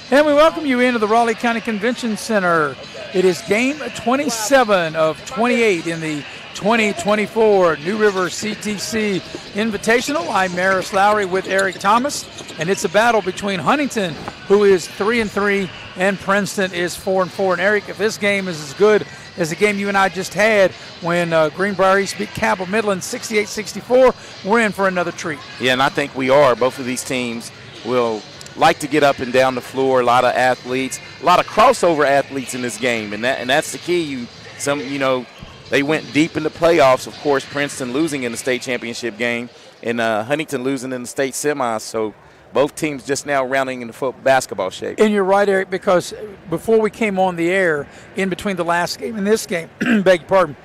And we welcome you into the Raleigh County Convention Center. It is game 27 of 28 in the 2024 New River CTC Invitational. I'm Maris Lowry with Eric Thomas, and it's a battle between Huntington, who is 3-3, and Princeton is 4-4. And Eric, if this game is as good as the game you and I just had when Greenbrier East beat Cabell Midland 68-64, we're in for another treat. Yeah, and I think we are. Both of these teams will like to get up and down the floor. A lot of athletes, a lot of crossover athletes in this game, and that's the key. They went deep in the playoffs. Of course, Princeton losing in the state championship game, and Huntington losing in the state semis. So both teams just now rounding into basketball shape. And you're right, Eric, because before we came on the air, in between the last game and this game, beg your pardon,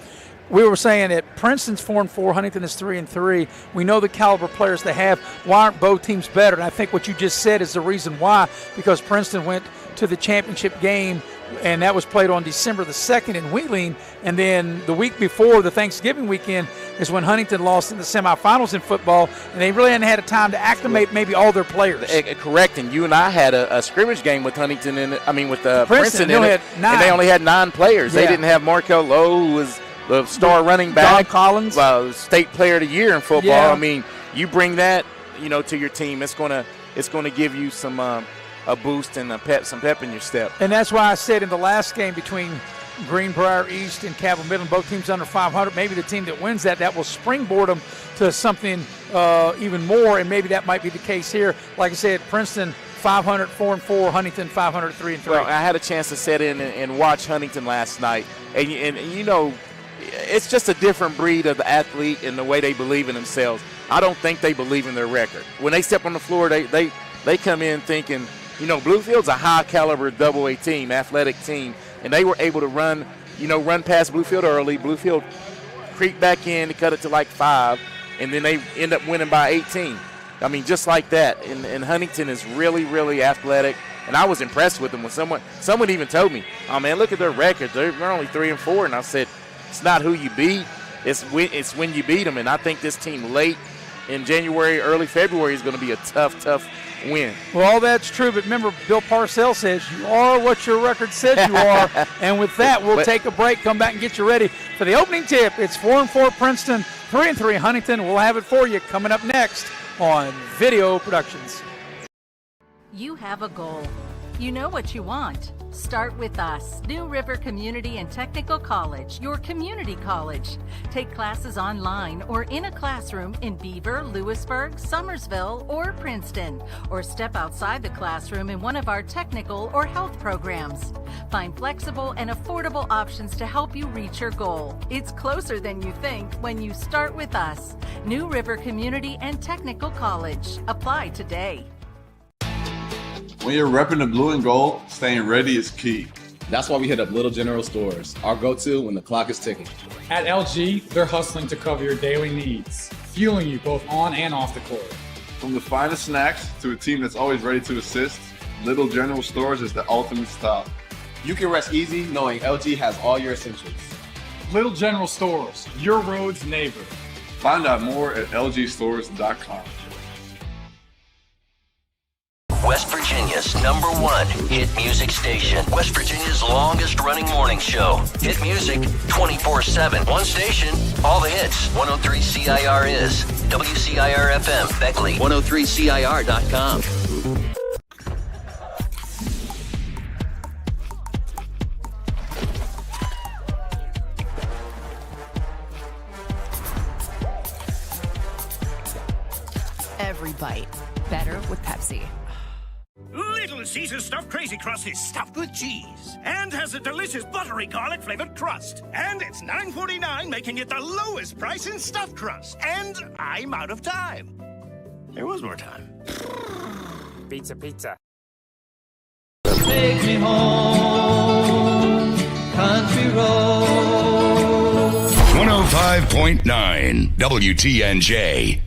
we were saying that Princeton's 4-4, Huntington is 3-3. We know the caliber players they have. Why aren't both teams better? And I think what you just said is the reason why, because Princeton went to the championship game, and that was played on December the 2nd in Wheeling. And then the week before, the Thanksgiving weekend, is when Huntington lost in the semifinals in football, and they really hadn't had a time to acclimate maybe all their players. Correct, and you and I had a scrimmage game with Huntington, with Princeton in it, and they only had 9 players. Yeah. They didn't have Markel Lowe, who was the star running back, Don Collins, state player of the year in football. Yeah. I mean, you bring that, to your team, it's gonna give you some a boost and some pep in your step. And that's why I said in the last game between Greenbrier East and Cabell Midland, both teams under 500, maybe the team that wins that will springboard them to something even more, and maybe that might be the case here. Like I said, Princeton 500, 4-4, Huntington 500, 3-3. Well, I had a chance to sit in and watch Huntington last night, and it's just a different breed of the athlete and the way they believe in themselves. I don't think they believe in their record. When they step on the floor, they come in thinking, Bluefield's a high-caliber double-A team, athletic team, and they were able to run past Bluefield early. Bluefield creeped back in to cut it to like 5, and then they end up winning by 18. I mean, just like that. And Huntington is really, really athletic, and I was impressed with them. When someone even told me, "Oh man, look at their record. They're only 3-4," and I said, "It's not who you beat. It's when you beat them." And I think this team late in January, early February is going to be a tough win. Well, all that's true, but remember, Bill Parcells says you are what your record says you are. And with that, we'll take a break, come back and get you ready for the opening tip. It's 4-4 Princeton, 3-3 Huntington. We'll have it for you coming up next on Video Productions. You have a goal. You know what you want. Start with us, New River Community and Technical College, your community college. Take classes online or in a classroom in Beaver, Lewisburg, Summersville, or Princeton, or step outside the classroom in one of our technical or health programs. Find flexible and affordable options to help you reach your goal. It's closer than you think when you start with us, New River Community and Technical College. Apply today. When you're repping the blue and gold, staying ready is key. That's why we hit up Little General Stores, our go-to when the clock is ticking. At LG, they're hustling to cover your daily needs, fueling you both on and off the court. From the finest snacks to a team that's always ready to assist, Little General Stores is the ultimate stop. You can rest easy knowing LG has all your essentials. Little General Stores, your road's neighbor. Find out more at lgstores.com. West Virginia's #1 hit music station. West Virginia's longest running morning show. Hit music 24/7. One station, all the hits. 103 CIR is WCIR FM, Beckley. 103CIR.com. Every bite better with Pepsi. Little Caesars stuffed Crazy Crust is stuffed with cheese and has a delicious buttery garlic flavored crust. And it's $9.49, making it the lowest price in stuffed crust. And I'm out of time. There was more time. Pizza. Take me home, country road. 105.9 WTNJ.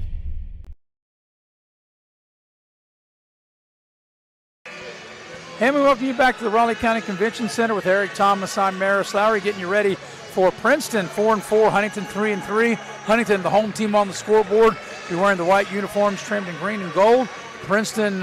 And we welcome you back to the Raleigh County Convention Center with Eric Thomas. I'm Maris Lowry, getting you ready for Princeton 4-4, Huntington 3-3. Huntington, the home team on the scoreboard, be wearing the white uniforms trimmed in green and gold. Princeton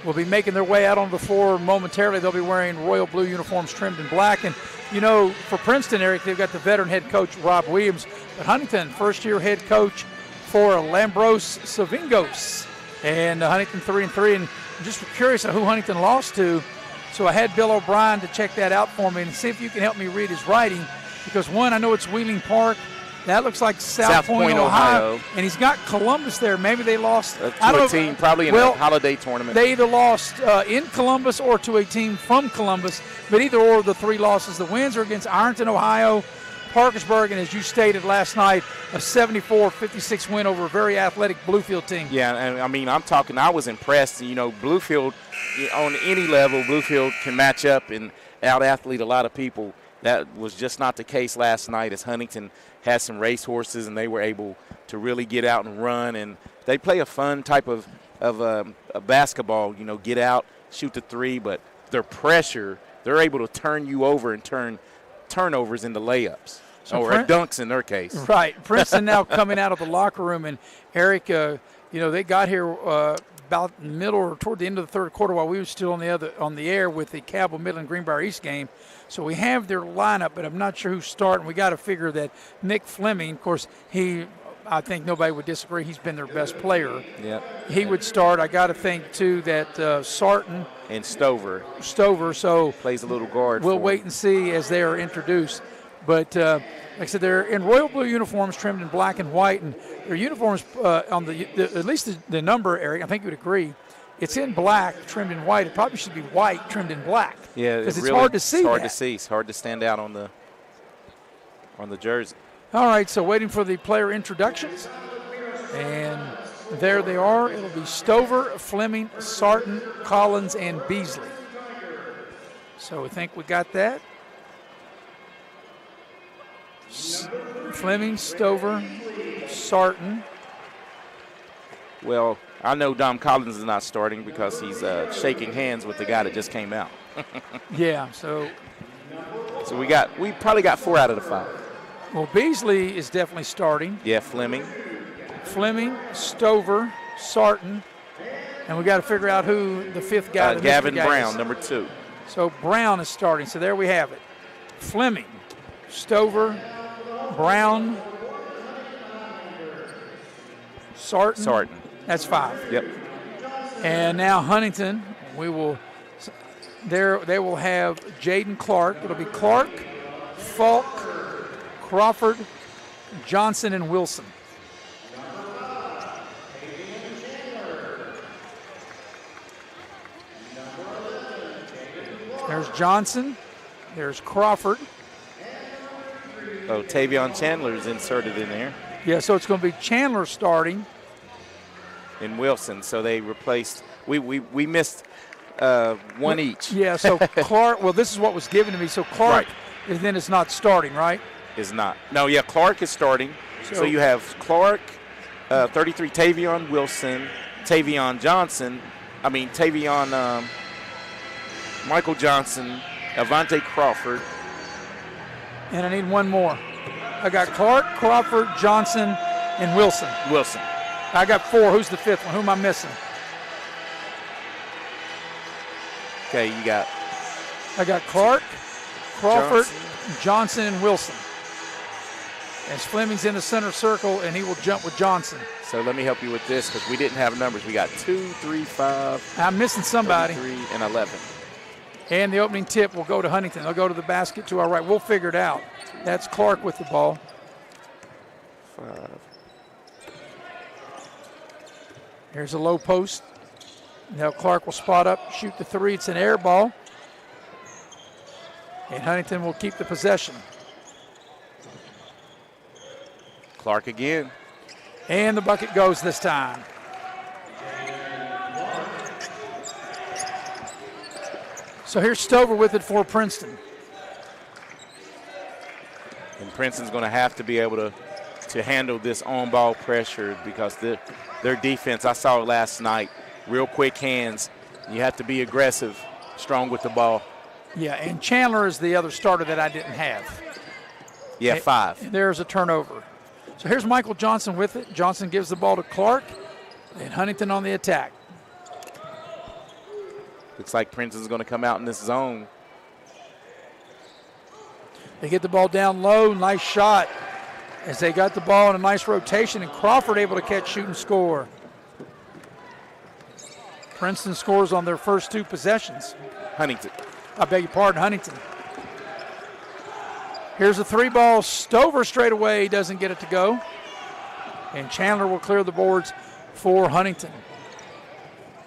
will be making their way out on the floor momentarily. They'll be wearing royal blue uniforms trimmed in black. And, you know, for Princeton, Eric, they've got the veteran head coach, Rob Williams. But Huntington, first-year head coach for Lambros Savingos. And Huntington 3-3. And I'm just curious of who Huntington lost to. So I had Bill O'Brien to check that out for me and see if you can help me read his writing. Because, one, I know it's Wheeling Park. That looks like South Point, Ohio. And he's got Columbus there. Maybe they lost to a team probably in a holiday tournament. They either lost in Columbus or to a team from Columbus. But either or, the 3 losses. The wins are against Ironton, Ohio, Parkersburg, and as you stated last night, a 74-56 win over a very athletic Bluefield team. Yeah, and I mean, I was impressed. You know, Bluefield, on any level, Bluefield can match up and out-athlete a lot of people. That was just not the case last night as Huntington had some racehorses and they were able to really get out and run. And they play a fun type of a basketball, you know, get out, shoot the 3, but their pressure, they're able to turn you over and turn turnovers into layups. Or dunks in their case. Right. Princeton now coming out of the locker room. And, Eric, you know, they got here about middle or toward the end of the third quarter while we were still on the air with the Cabell Midland Greenbrier East game. So we have their lineup, but I'm not sure who's starting. We got to figure that Nick Fleming, of course, I think nobody would disagree. He's been their best player. Yep. He would start. I got to think, too, that Sarton. And Stover. So plays a little guard. We'll wait and see as they are introduced. But like I said, they're in royal blue uniforms trimmed in black and white. And their uniforms on at least the number, Eric, I think you would agree, it's in black, trimmed in white. It probably should be white, trimmed in black. Yeah, because it's really hard to see. It's hard to see. It's hard to stand out on the jersey. All right, so waiting for the player introductions, and there they are. It'll be Stover, Fleming, Sarton, Collins, and Beasley. So we think we got that. Fleming, Stover, Sarton. Well, I know Dom Collins is not starting because he's shaking hands with the guy that just came out. Yeah, so we probably got 4 out of the 5. Well, Beasley is definitely starting. Yeah, Fleming, Stover, Sarton, and we got to figure out who the 5th guy. Gavin Brown, number 2. So Brown is starting. So there we have it. Fleming, Stover, Brown, Sarton. That's 5. Yep. And now Huntington, they will have Jaden Clark. It'll be Clark, Falk, Crawford, Johnson, and Wilson. There's Johnson. There's Crawford. Oh, Tavion Chandler's inserted in there. Yeah, so it's going to be Chandler starting. And Wilson. So they replaced. We missed one each. Yeah, so Clark, well, this is what was given to me. So Clark, and then it's not starting, right? Is not. No, yeah, Clark is starting. So you have Clark, 33, Tavion Wilson, Tavion Johnson. Michael Johnson, Avante Crawford. And I need one more. I got Clark, Crawford, Johnson, and Wilson. I got 4. Who's the 5th one? Who am I missing? Okay, I got Clark, Crawford, Johnson, and Wilson. As Fleming's in the center circle, and he will jump with Johnson. So let me help you with this because we didn't have numbers. We got 2, 3, 5. I'm missing somebody. 3, and 11. And the opening tip will go to Huntington. They'll go to the basket to our right. We'll figure it out. That's Clark with the ball. 5. Here's a low post. Now Clark will spot up, shoot the 3. It's an air ball. And Huntington will keep the possession. Clark again. And the bucket goes this time. So here's Stover with it for Princeton. And Princeton's going to have to be able to handle this on-ball pressure because their defense, I saw it last night, real quick hands. You have to be aggressive, strong with the ball. Yeah, and Chandler is the other starter that I didn't have. Yeah, 5. And there's a turnover. So here's Michael Johnson with it. Johnson gives the ball to Clark, and Huntington on the attack. Looks like Princeton's going to come out in this zone. They get the ball down low. Nice shot as they got the ball in a nice rotation, and Crawford able to catch, shoot, and score. Princeton scores on their first 2 possessions. Huntington. I beg your pardon, Huntington. Here's a 3-ball. Stover straight away doesn't get it to go. And Chandler will clear the boards for Huntington.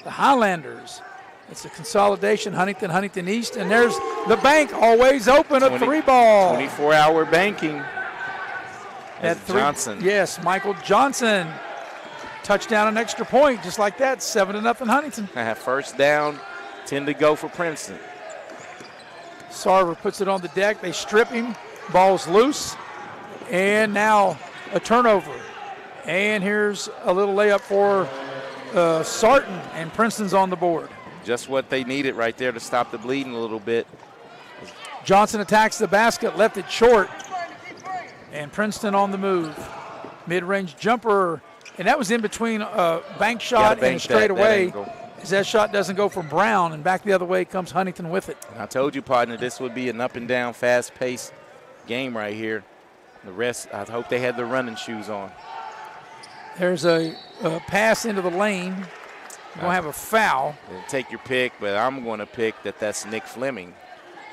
The Highlanders. It's a consolidation, Huntington East. And there's the bank always open, a 3-ball. 24-hour banking. Johnson. Yes, Michael Johnson. Touchdown and extra point, just like that, 7-0 Huntington. First down, 10 to go for Princeton. Sarver puts it on the deck. They strip him. Ball's loose. And now a turnover. And here's a little layup for Sarton, and Princeton's on the board. Just what they needed right there to stop the bleeding a little bit. Johnson attacks the basket, left it short. And Princeton on the move. Mid-range jumper. And that was in between a bank shot and a straightaway. As that shot doesn't go for Brown, and back the other way comes Huntington with it. And I told you, partner, this would be an up-and-down, fast-paced game right here. The rest, I hope they had their running shoes on. There's a pass into the lane. We're going to have a foul. Take your pick, but I'm going to pick that's Nick Fleming.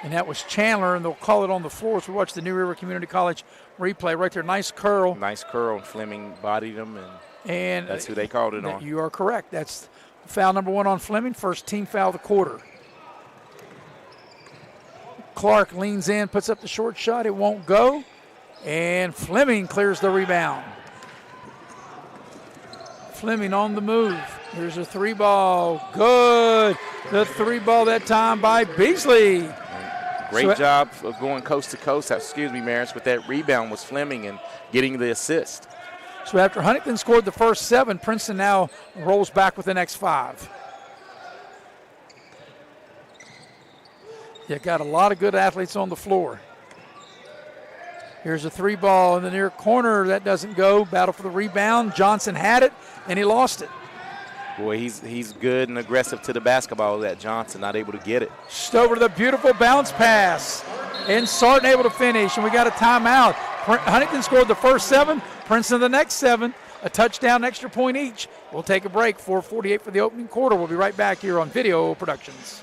And that was Chandler, and they'll call it on the floor. So we watch the New River Community College replay right there. Nice curl. Nice curl, and Fleming bodied him, and that's who they called it on. You are correct. That's foul number 1 on Fleming, first team foul of the quarter. Clark leans in, puts up the short shot. It won't go, and Fleming clears the rebound. Fleming on the move. Here's a 3-ball. Good. The 3-ball that time by Beasley. Great job of going coast to coast. Excuse me, Maris, but that rebound was Fleming and getting the assist. So after Huntington scored the first 7, Princeton now rolls back with the next 5. You got a lot of good athletes on the floor. Here's a 3-ball in the near corner. That doesn't go. Battle for the rebound. Johnson had it, and he lost it. Boy, he's good and aggressive to the basketball, that Johnson, not able to get it. Stover to the beautiful bounce pass. And Sarton able to finish, and we got a timeout. Huntington scored the first 7, Princeton the next 7. A touchdown, extra point each. We'll take a break. 4:48 for the opening quarter. We'll be right back here on Video Productions.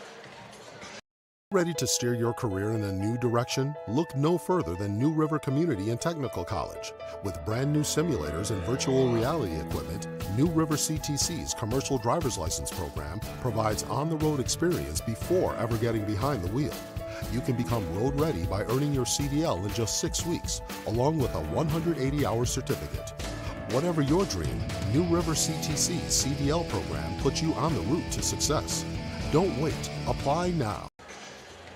Ready to steer your career in a new direction? Look no further than New River Community and Technical College. With brand new simulators and virtual reality equipment, New River CTC's commercial driver's license program provides on-the-road experience before ever getting behind the wheel. You can become road ready by earning your CDL in just 6 weeks, along with a 180-hour certificate. Whatever your dream, New River CTC's CDL program puts you on the route to success. Don't wait. Apply now.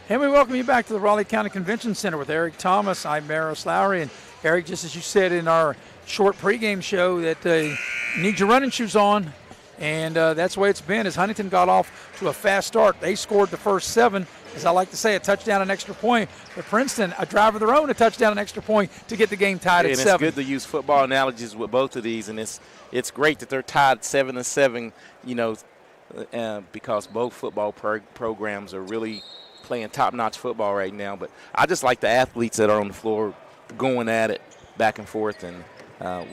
And we welcome you back to the Raleigh County Convention Center with Eric Thomas. I'm Maris Lowry. And Eric, just as you said in our short pregame show, that you need your running shoes on. And that's the way it's been as Huntington got off to a fast start. They scored the first 7, as I like to say, a touchdown and extra point. But Princeton, a drive of their own, a touchdown and extra point to get the game tied at 7. And it's good to use football analogies with both of these. And it's great that they're tied 7-7, because both football programs are really – playing top-notch football right now. But I just like the athletes that are on the floor going at it back and forth, and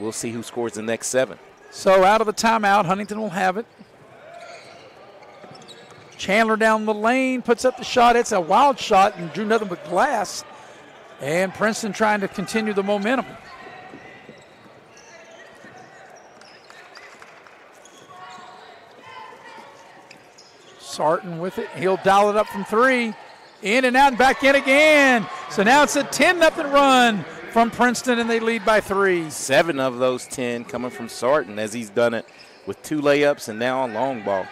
we'll see who scores the next 7. So out of the timeout, Huntington will have it. Chandler down the lane, puts up the shot. It's a wild shot and drew nothing but glass. And Princeton trying to continue the momentum. Sarton with it. He'll dial it up from 3. In and out and back in again. So now it's a 10-0 run from Princeton, and they lead by 3. 7 of those 10 coming from Sarton, as he's done it with 2 layups and now a long ball.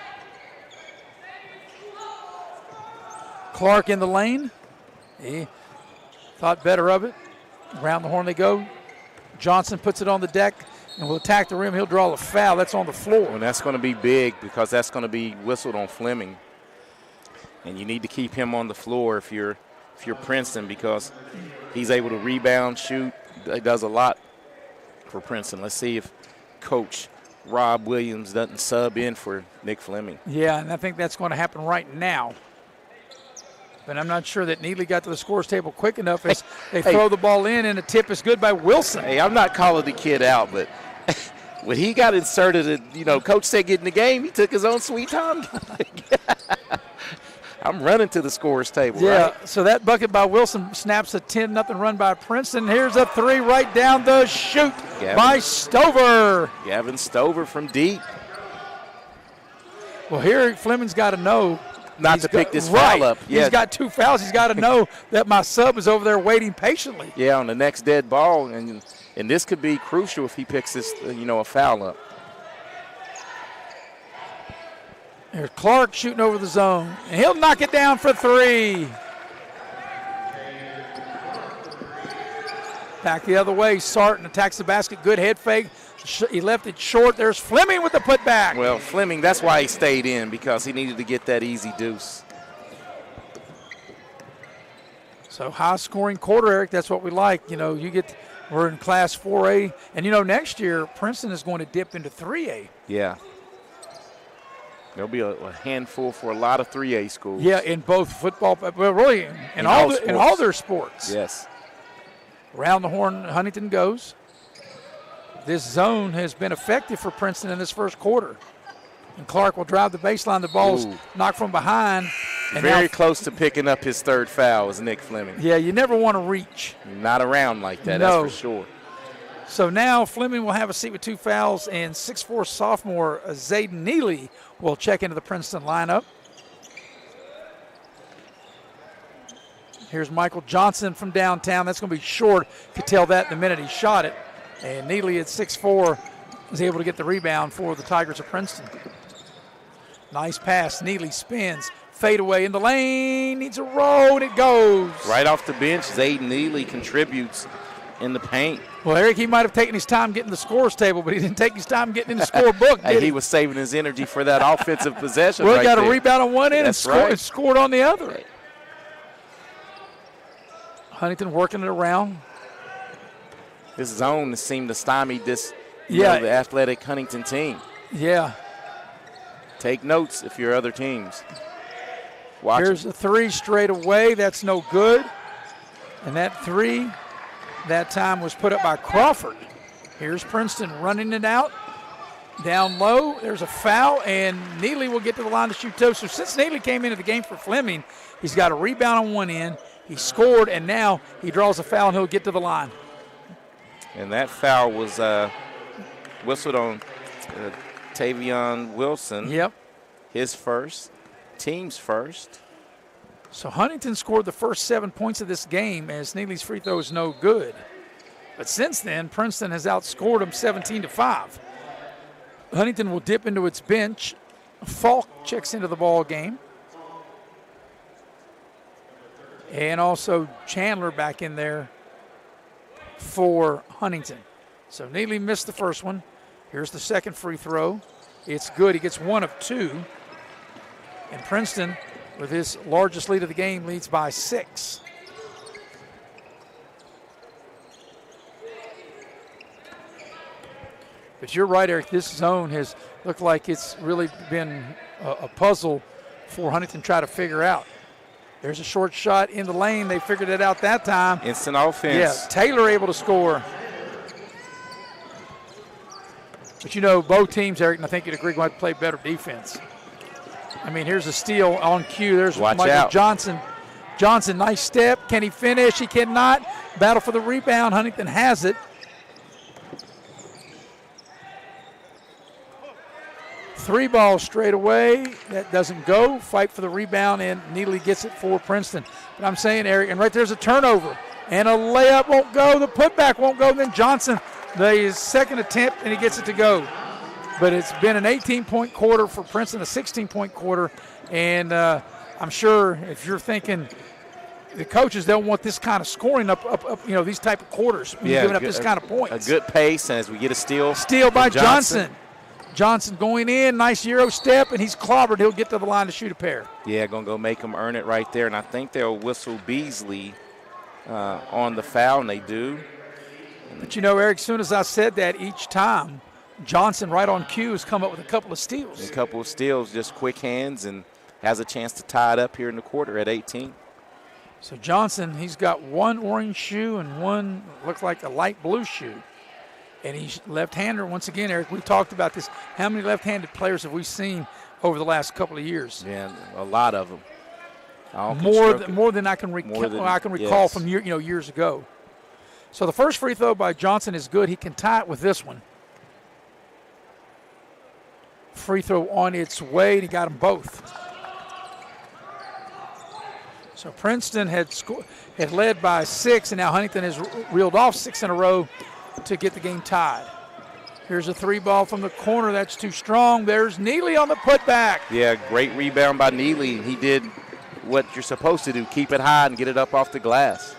Clark in the lane. He thought better of it. Around the horn they go. Johnson puts it on the deck and will attack the rim. He'll draw a foul. That's on the floor. And that's going to be big because that's going to be whistled on Fleming. And you need to keep him on the floor if you're Princeton, because he's able to rebound, shoot. He does a lot for Princeton. Let's see if Coach Rob Williams doesn't sub in for Nick Fleming. Yeah, and I think that's going to happen right now. But I'm not sure that Neely got to the scores table quick enough as they throw the ball in, and a tip is good by Wilson. Hey, I'm not calling the kid out, but when he got inserted, Coach said get in the game, he took his own sweet time. I'm running to the scores table, yeah, right? So that bucket by Wilson snaps a 10-0 run by Princeton. Here's a three right down the chute by Stover. Gavin Stover from deep. Well, here Fleming's got to know. Not to pick this foul up. Yeah. He's got 2 fouls. He's got to know that my sub is over there waiting patiently. Yeah, on the next dead ball, and this could be crucial if he picks this, a foul up. There's Clark shooting over the zone, and he'll knock it down for 3. Back the other way, Sarton attacks the basket. Good head fake. He left it short. There's Fleming with the putback. Well, Fleming, that's why he stayed in, because he needed to get that easy deuce. So high-scoring quarter, Eric, that's what we like. We're in Class 4A. And, next year, Princeton is going to dip into 3A. Yeah. There'll be a handful for a lot of 3A schools. Yeah, in both football, well, really in all their sports. Yes. Around the horn, Huntington goes. This zone has been effective for Princeton in this first quarter. And Clark will drive the baseline. The ball's knocked from behind. And very close to picking up his 3rd foul is Nick Fleming. Yeah, you never want to reach. Not around like that, no. That's for sure. So now Fleming will have a seat with 2 fouls, and 6'4" sophomore Zayden Neely will check into the Princeton lineup. Here's Michael Johnson from downtown. That's going to be short. Could tell that the minute he shot it. And Neely at 6'4" was able to get the rebound for the Tigers of Princeton. Nice pass. Neely spins. Fade away in the lane. Needs a roll, and it goes. Right off the bench, Zayden Neely contributes in the paint. Well, Eric, he might have taken his time getting the scores table, but he didn't take his time getting in the scorebook, did he was saving his energy for that offensive possession. Well, he got there. A rebound on one end and scored on the other. Right. Huntington working it around. This zone seemed to stymie this, the athletic Huntington team. Yeah. Take notes if you're other teams. Watch Here's a 3 straight away. That's no good. And that 3, that time was put up by Crawford. Here's Princeton running it out. Down low, there's a foul, and Neely will get to the line to shoot 2. So since Neely came into the game for Fleming, he's got a rebound on one end. He scored, and now he draws a foul, and he'll get to the line. And that foul was whistled on Tavion Wilson. Yep. His first, team's first. So Huntington scored the first 7 points of this game as Neely's free throw is no good. But since then, Princeton has outscored them 17-5. Huntington will dip into its bench. Falk checks into the ball game. And also Chandler back in there for Huntington. So Neely missed the first one. Here's the second free throw. It's good. He gets 1 of 2. And Princeton, with his largest lead of the game, leads by 6. But you're right, Eric. This zone has looked like it's really been a puzzle for Huntington to try to figure out. There's a short shot in the lane. They figured it out that time. Instant offense. Yeah, Taylor able to score. But both teams, Eric, and I think you'd agree, going to play better defense. I mean, here's a steal on cue. There's Michael Johnson. Johnson, nice step. Can he finish? He cannot. Battle for the rebound. Huntington has it. 3 ball straight away. That doesn't go. Fight for the rebound, and Neely gets it for Princeton. But I'm saying, Eric, and right there's a turnover. And a layup won't go. The putback won't go. Then Johnson, the second attempt, and he gets it to go. But it's been an 18-point quarter for Princeton, a 16-point quarter. And I'm sure if you're thinking the coaches don't want this kind of scoring up these type of quarters when you're giving up this kind of points. A good pace, and as we get a steal. Steal by Johnson. Johnson going in, nice Euro step, and he's clobbered. He'll get to the line to shoot a pair. Yeah, going to go make them earn it right there. And I think they'll whistle Beasley on the foul, and they do. But, Eric, as soon as I said that, each time Johnson, right on cue, has come up with a couple of steals. A couple of steals, just quick hands, and has a chance to tie it up here in the quarter at 18. So Johnson, he's got one orange shoe and one looks like a light blue shoe. And he's left-hander. Once again, Eric, we talked about this. How many left-handed players have we seen over the last couple of years? Yeah, a lot of them. More than I can recall from years ago. So the first free throw by Johnson is good. He can tie it with this one. Free throw on its way, and he got them both. So Princeton had led by 6, and now Huntington has reeled off 6 in a row to get the game tied. Here's a 3-ball from the corner. That's too strong. There's Neely on the putback. Yeah, great rebound by Neely. He did what you're supposed to do, keep it high and get it up off the glass.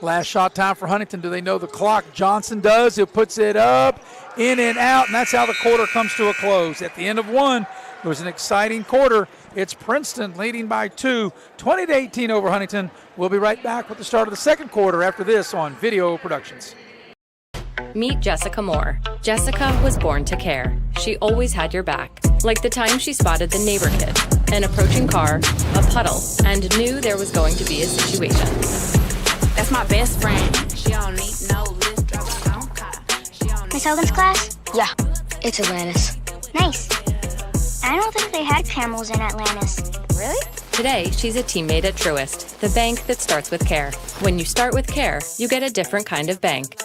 Last shot time for Huntington. Do they know the clock? Johnson does. He puts it up, in and out, and that's how the quarter comes to a close. At the end of one, it was an exciting quarter. It's Princeton leading by 2, 20-18 over Huntington. We'll be right back with the start of the second quarter after this on Video Productions. Meet Jessica Moore. Jessica was born to care. She always had your back. Like the time she spotted the neighbor kid, an approaching car, a puddle, and knew there was going to be a situation. That's my best friend. She don't need no lift, drive her own car. Miss Hogan's class? Yeah, it's Atlantis. Nice. I don't think they had camels in Atlantis. Really? Today, she's a teammate at Truist, the bank that starts with care. When you start with care, you get a different kind of bank.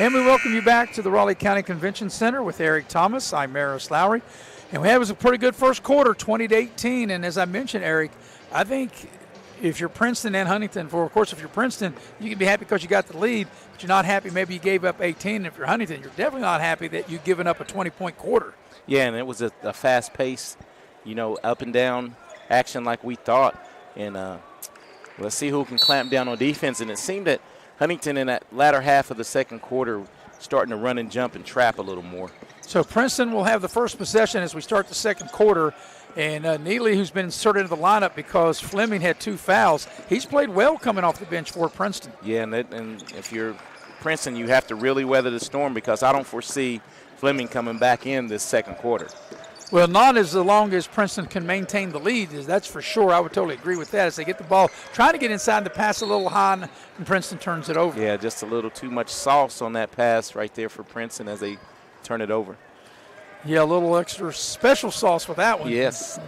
And we welcome you back to the Raleigh County Convention Center with Eric Thomas. I'm Maris Lowry. And it was a pretty good first quarter, 20-18. And as I mentioned, Eric, I think if you're Princeton and Huntington, of course, if you're Princeton, you can be happy because you got the lead, but you're not happy maybe you gave up 18. And if you're Huntington, you're definitely not happy that you've given up a 20-point quarter. Yeah, and it was a fast-paced, up and down action like we thought. And let's see who can clamp down on defense. And it seemed that Huntington in that latter half of the second quarter starting to run and jump and trap a little more. So Princeton will have the first possession as we start the second quarter. And Neely, who's been inserted into the lineup because Fleming had 2 fouls, he's played well coming off the bench for Princeton. Yeah, and if you're Princeton, you have to really weather the storm because I don't foresee Fleming coming back in this second quarter. Well, not as long as Princeton can maintain the lead, that's for sure. I would totally agree with that. As they get the ball, trying to get inside the pass a little high, and Princeton turns it over. Yeah, just a little too much sauce on that pass right there for Princeton as they turn it over. Yeah, a little extra special sauce with that one. Yes.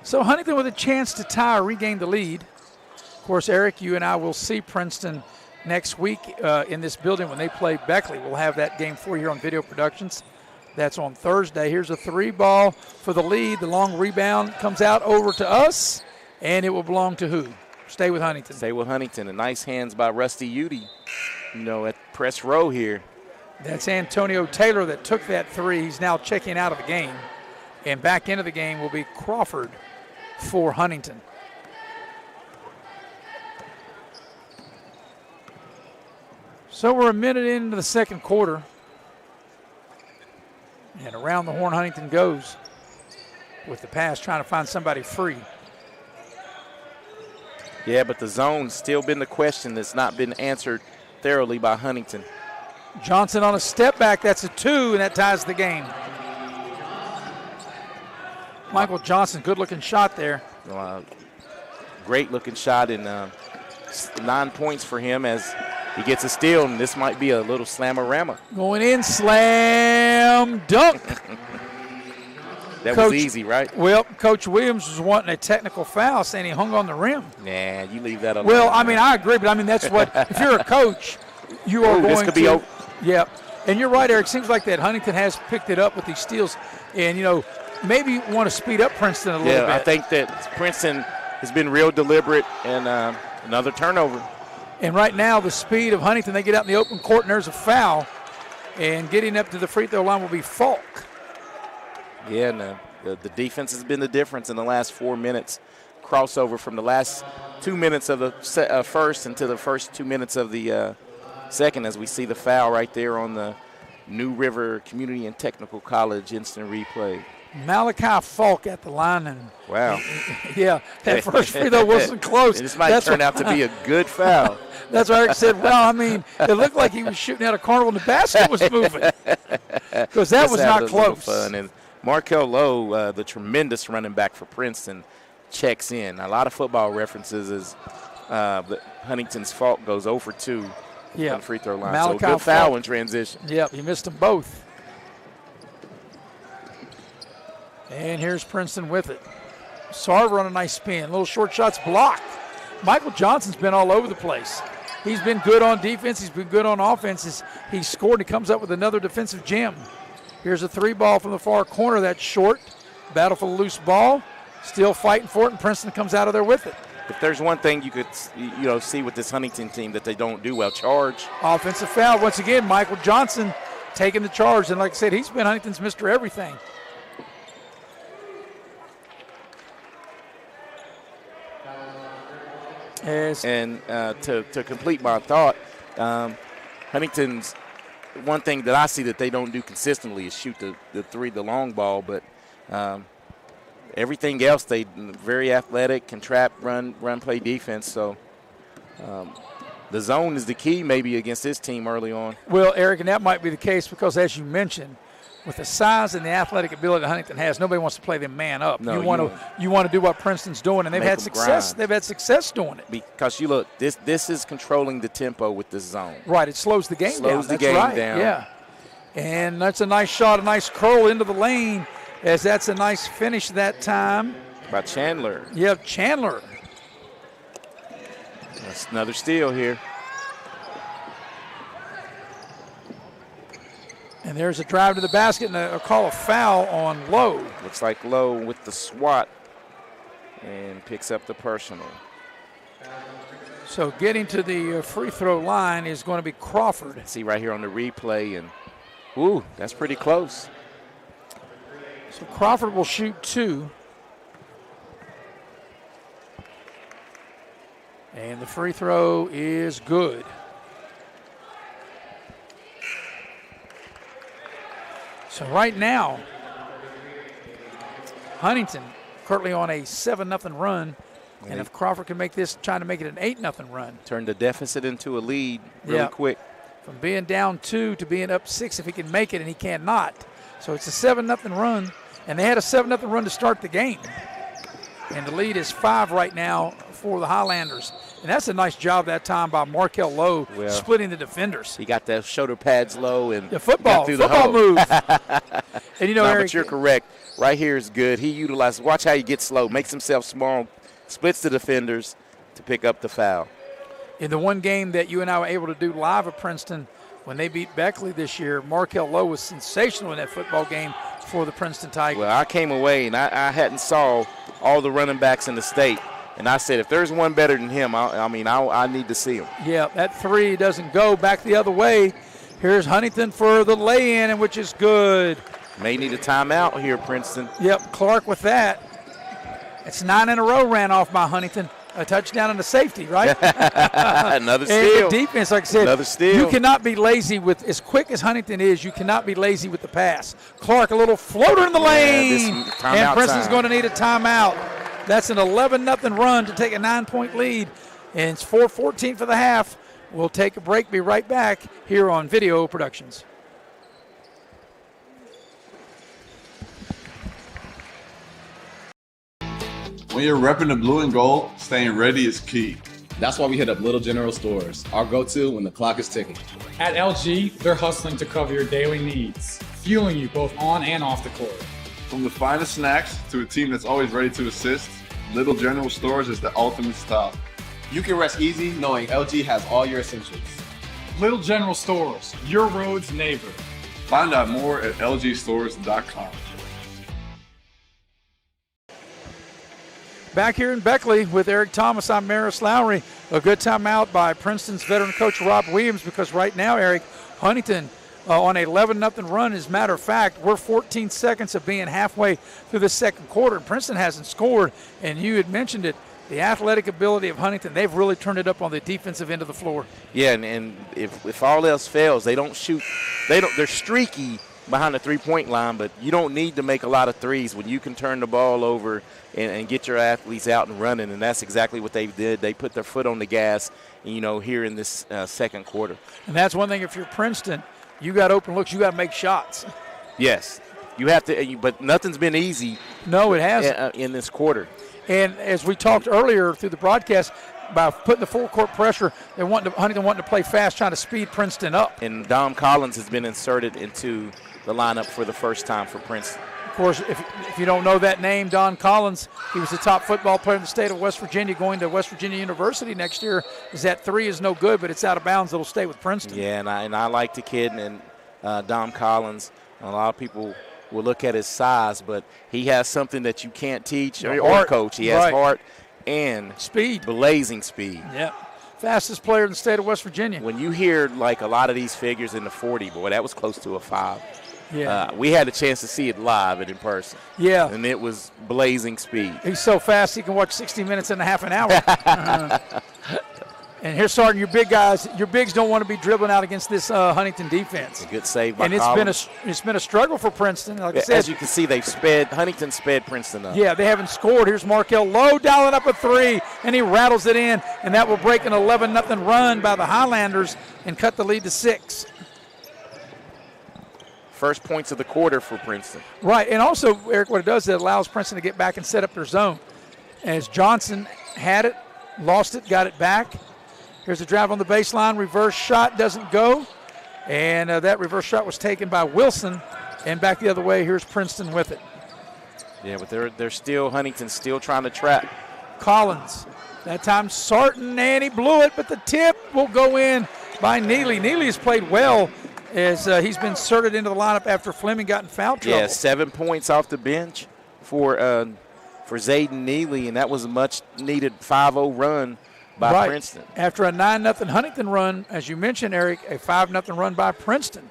So Huntington with a chance to tie or regain the lead. Of course, Eric, you and I will see Princeton next week in this building when they play Beckley. We'll have that game for you here on Video Productions. That's on Thursday. Here's a 3-ball for the lead. The long rebound comes out over to us, and it will belong to who? Stay with Huntington. Stay with Huntington. And nice hands by Rusty Udy, at press row here. That's Antonio Taylor that took that 3. He's now checking out of the game. And back into the game will be Crawford for Huntington. So we're a minute into the second quarter. And around the horn Huntington goes with the pass, trying to find somebody free. Yeah, but the zone's still been the question that's not been answered thoroughly by Huntington. Johnson on a step back, that's a 2, and that ties the game. Michael Johnson, good-looking shot there. Great-looking shot, and 9 points for him as he gets a steal, and this might be a little slam-a-rama. Going in, slam, dunk. That was easy, right? Well, Coach Williams was wanting a technical foul, saying he hung on the rim. Nah, you leave that alone. Well, I agree, but that's what, if you're a coach, you are going this could be over. Yep. And you're right, Eric. Seems like that Huntington has picked it up with these steals. And, maybe want to speed up Princeton a little bit. Yeah, I think that Princeton has been real deliberate, and another turnover. And right now, the speed of Huntington, they get out in the open court, and there's a foul. And getting up to the free throw line will be Falk. Yeah, no, the defense has been the difference in the last 4 minutes. Crossover from the last 2 minutes of the first into the first 2 minutes of the second, as we see the foul right there on the New River Community and Technical College instant replay. Malachi Falk at the line. And wow. Yeah, that first free throw wasn't close. This might turn out to be a good foul. That's what Eric said. Well, I mean, it looked like he was shooting out a carnival and the basket was moving. Because that was not close. Fun. And Markel Lowe, the tremendous running back for Princeton, checks in. A lot of football references as Huntington's Falk goes 0 for 2 on the free throw line. Malachi so good foul Falk. in transition. Yep, he missed them both. And here's Princeton with it. Sarver on a nice spin. Little short shots blocked. Michael Johnson's been all over the place. He's been good on defense. He's been good on offenses. He's scored and he comes up with another defensive gem. Here's a 3-ball from the far corner. That's short. Battle for the loose ball. Still fighting for it, and Princeton comes out of there with it. If there's one thing you could see with this Huntington team that they don't do well, charge. Offensive foul. Once again, Michael Johnson taking the charge. And like I said, he's been Huntington's Mr. Everything. And to complete my thought, Huntington's one thing that I see that they don't do consistently is shoot the long ball, but everything else they very athletic, can trap, run, play defense. So the zone is the key maybe against this team early on. Well, Eric, and that might be the case because, as you mentioned, with the size and the athletic ability that Huntington has, nobody wants to play them man up. No, you want to do what Princeton's doing, and they've had success. Grind. They've had success doing it. Because you look, this is controlling the tempo with this zone. Right, it slows the game down. Slows the game down. Yeah, and that's a nice shot, a nice curl into the lane, as that's a nice finish that time. By Chandler. Yep, Chandler. That's another steal here. And there's a drive to the basket and a call of foul on Lowe. Looks like Lowe with the swat and picks up the personal. So getting to the free throw line is going to be Crawford. See right here on the replay, and ooh, that's pretty close. So Crawford will shoot 2. And the free throw is good. So right now, Huntington currently on a 7-0 run. And if Crawford can make this, trying to make it an 8-0 run. Turn the deficit into a lead really quick. From being down 2 to being up 6 if he can make it, and he cannot. So it's a 7-0 run, and they had a 7-0 run to start the game. And the lead is 5 right now for the Highlanders. And that's a nice job that time by Markel Lowe, splitting the defenders. He got the shoulder pads low and the football move. And Eric, but you're correct. Right here is good. He utilizes. Watch how he gets slow, makes himself small, splits the defenders to pick up the foul. In the one game that you and I were able to do live at Princeton, when they beat Beckley this year, Markel Lowe was sensational in that football game for the Princeton Tigers. Well, I came away and I hadn't saw all the running backs in the state. And I said, if there's one better than him, I need to see him. Yeah, that 3 doesn't go back the other way. Here's Huntington for the lay-in, which is good. May need a timeout here, Princeton. Yep, Clark with that. It's 9 in a row ran off by Huntington. A touchdown and a safety, right? Another steal. And the defense, like I said, another steal. You cannot be lazy with, as quick as Huntington is, you cannot be lazy with the pass. Clark, a little floater in the lane. And Princeton's going to need a timeout. That's an 11-0 run to take a 9-point lead. And it's 4:14 for the half. We'll take a break, be right back here on Video Productions. When you're repping the blue and gold, staying ready is key. That's why we hit up Little General Stores, our go-to when the clock is ticking. At LG, they're hustling to cover your daily needs, fueling you both on and off the court. From the finest snacks to a team that's always ready to assist, Little General Stores is the ultimate stop. You can rest easy knowing LG has all your essentials. Little General Stores, your road's neighbor. Find out more at lgstores.com. Back here in Beckley with Eric Thomas, I'm Maris Lowry. A good timeout by Princeton's veteran coach Rob Williams, because right now, Eric, Huntington on a 11-0 run. As a matter of fact, we're 14 seconds of being halfway through the second quarter, and Princeton hasn't scored. And you had mentioned it, the athletic ability of Huntington, they've really turned it up on the defensive end of the floor. Yeah, and if all else fails, they don't shoot. They're streaky behind the three-point line, but you don't need to make a lot of threes when you can turn the ball over and get your athletes out and running, and that's exactly what they did. They put their foot on the gas, here in this second quarter. And that's one thing, if you're Princeton, you got open looks, you got to make shots. Yes, you have to, but nothing's been easy. No, it hasn't. In this quarter. And as we talked earlier through the broadcast, by putting the full-court pressure, Huntington wanting to play fast, trying to speed Princeton up. And Dom Collins has been inserted into the lineup for the first time for Princeton. Of course, if you don't know that name, Don Collins, he was the top football player in the state of West Virginia, going to West Virginia University next year. That three is no good, but it's out of bounds. It'll stay with Princeton. Yeah, and I like the kid, and Dom Collins. A lot of people will look at his size, but he has something that you can't teach or coach. He has heart and speed, blazing speed. Yeah, fastest player in the state of West Virginia. When you hear like a lot of these figures in the 40, boy, that was close to a 5. Yeah, we had a chance to see it live and in person. Yeah, and it was blazing speed. He's so fast he can watch 60 minutes in a half an hour. And here's starting your big guys. Your bigs don't want to be dribbling out against this Huntington defense. A good save by Collins. It's been a struggle for Princeton. Like I said, as you can see, Huntington sped Princeton up. Yeah, they haven't scored. Here's Markel Lowe dialing up a three, and he rattles it in, and that will break an 11-0 run by the Highlanders and cut the lead to 6. First points of the quarter for Princeton. Right, and also, Eric, what it does is it allows Princeton to get back and set up their zone. As Johnson had it, lost it, got it back. Here's a drive on the baseline. Reverse shot doesn't go. And that reverse shot was taken by Wilson. And back the other way, here's Princeton with it. Yeah, but Huntington's still trying to trap. Collins. That time Sarton, and he blew it, but the tip will go in by Neely. Neely has played well as he's been inserted into the lineup after Fleming got in foul trouble. Yeah, 7 points off the bench for Zayden Neely, and that was a much-needed 5-0 run by Princeton. After a 9-0 Huntington run, as you mentioned, Eric, a 5-0 run by Princeton.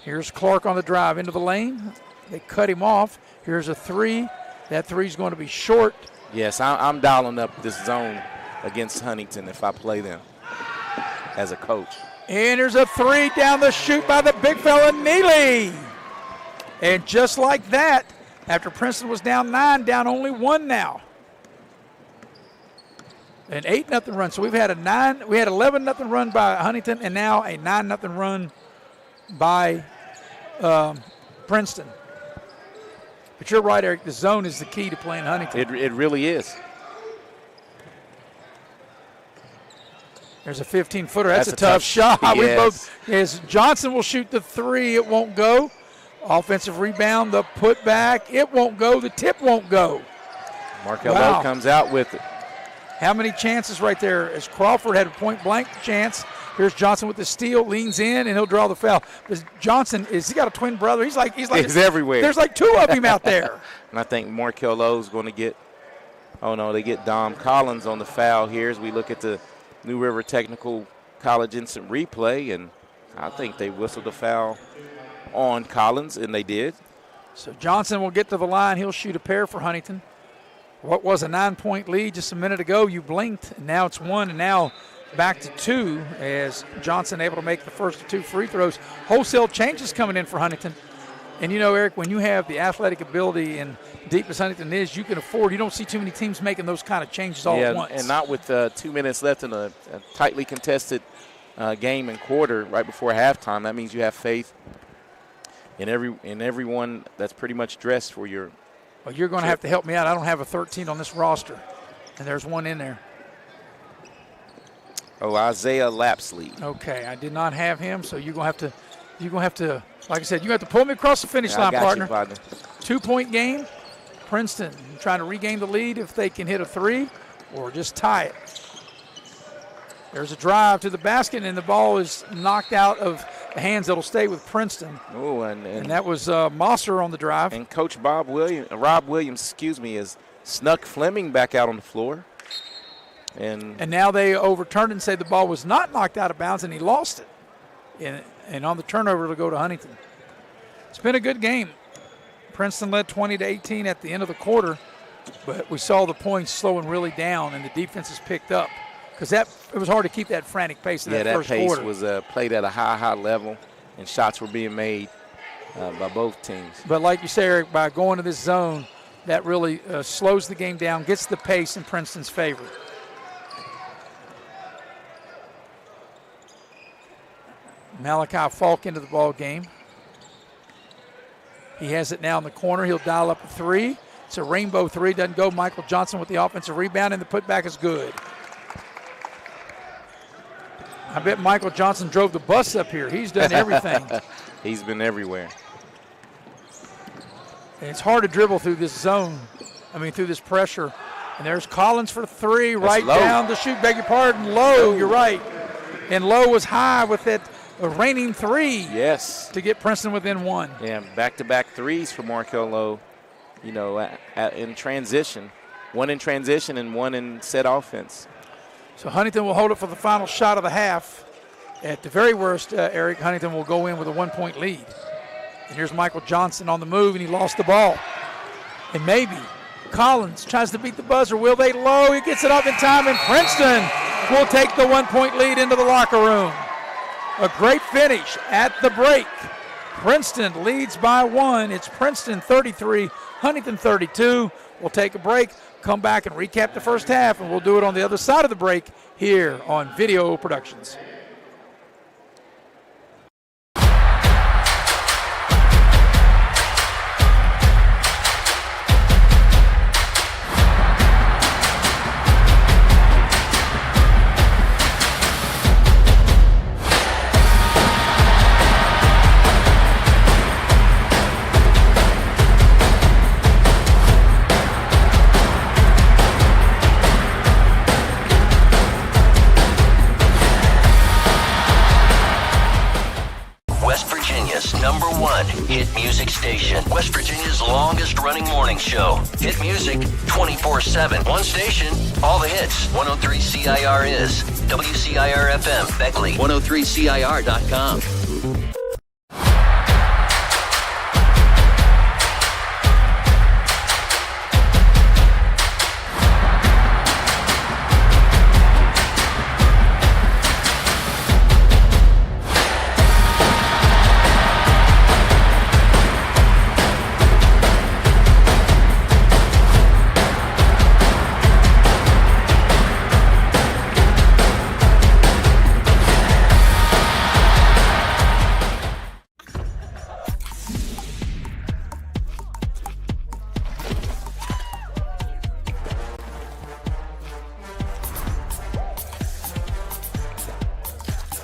Here's Clark on the drive into the lane. They cut him off. Here's a three. That three's going to be short. Yes, I'm dialing up this zone against Huntington if I play them as a coach. And there's a three down the chute by the big fella, Neely. And just like that, after Princeton was down 9, down only 1 now. An 8-0 run. So we had 11-0 run by Huntington, and now a 9-0 run by Princeton. But you're right, Eric. The zone is the key to playing Huntington. It really is. There's a 15-footer. That's a tough shot. Yes. As Johnson will shoot the three, it won't go. Offensive rebound, the putback, it won't go. The tip won't go. Markel Lowe comes out with it. How many chances right there? As Crawford had a point-blank chance. Here's Johnson with the steal, leans in, and he'll draw the foul. But Johnson, he got a twin brother. He's everywhere. There's like 2 of him out there. And I think Markel Lowe's going to get, they get Dom Collins on the foul here as we look at the New River Technical College instant replay, and I think they whistled the foul on Collins, and they did. So Johnson will get to the line. He'll shoot a pair for Huntington. What was a 9-point lead just a minute ago, you blinked, and now it's 1, and now back to 2 as Johnson able to make the first of 2 free throws. Wholesale changes coming in for Huntington. And, Eric, when you have the athletic ability and deep as Huntington is, you can afford. You don't see too many teams making those kind of changes all at once. And not with 2 minutes left in a tightly contested game and quarter right before halftime. That means you have faith in everyone that's pretty much dressed for your Well, you're going to have to help me out. I don't have a 13 on this roster, and there's one in there. Oh, Isaiah Lapsley. Okay, I did not have him, so you're going to have to, like I said, you have to pull me across the finish line, partner. 2-point game. Princeton trying to regain the lead if they can hit a 3 or just tie it. There's a drive to the basket, and the ball is knocked out of the hands that'll stay with Princeton. Oh, and that was Mosser on the drive. And Coach Rob Williams, is snuck Fleming back out on the floor. And now they overturned it and say the ball was not knocked out of bounds and he lost it. And on the turnover, it'll go to Huntington. It's been a good game. Princeton led 20-18 at the end of the quarter, but we saw the points slowing really down and the defense has picked up because it was hard to keep that frantic pace in that first quarter. Yeah, that pace was played at a high level, and shots were being made by both teams. But like you say, Eric, by going to this zone, that really slows the game down, gets the pace in Princeton's favor. Malachi Falk into the ball game. He has it now in the corner. He'll dial up a three. It's a rainbow three. Doesn't go. Michael Johnson with the offensive rebound, and the putback is good. I bet Michael Johnson drove the bus up here. He's done everything. He's been everywhere. And it's hard to dribble through this zone. Through this pressure. And there's Collins for three. That's right low. Down the shoot. Beg your pardon. Low. You're right. And Low was high with that raining three. Yes. To get Princeton within one. Yeah, back-to-back threes for Markel Lowe, in transition. One in transition and one in set offense. So Huntington will hold it for the final shot of the half. At the very worst, Eric, Huntington will go in with a 1-point lead. And here's Michael Johnson on the move, and he lost the ball. And maybe Collins tries to beat the buzzer. Will they? Low. He gets it up in time, and Princeton will take the 1-point lead into the locker room. A great finish at the break. Princeton leads by one. It's Princeton 33, Huntington 32. We'll take a break, come back and recap the first half, and we'll do it on the other side of the break here on Video Productions. Hit music station. West Virginia's longest running morning show. Hit music 24/7. One station, all the hits. 103 CIR is WCIR FM, Beckley. 103CIR.com.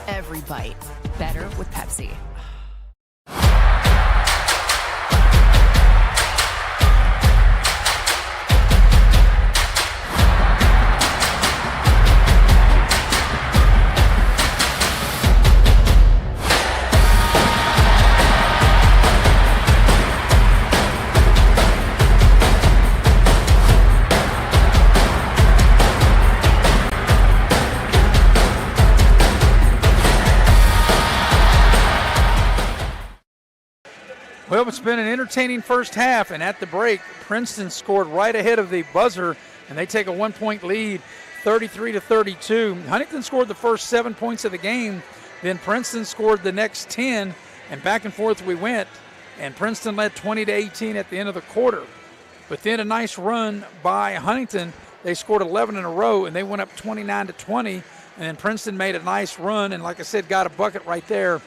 Every bite better with Pepsi. Well, it's been an entertaining first half, and at the break, Princeton scored right ahead of the buzzer, and they take a 1-point lead, 33-32. Huntington scored the first 7 points of the game, then Princeton scored the next 10, and back and forth we went, and Princeton led 20-18 at the end of the quarter. But then a nice run by Huntington. They scored 11 in a row, and they went up 29-20, and then Princeton made a nice run, and like I said, got a bucket right there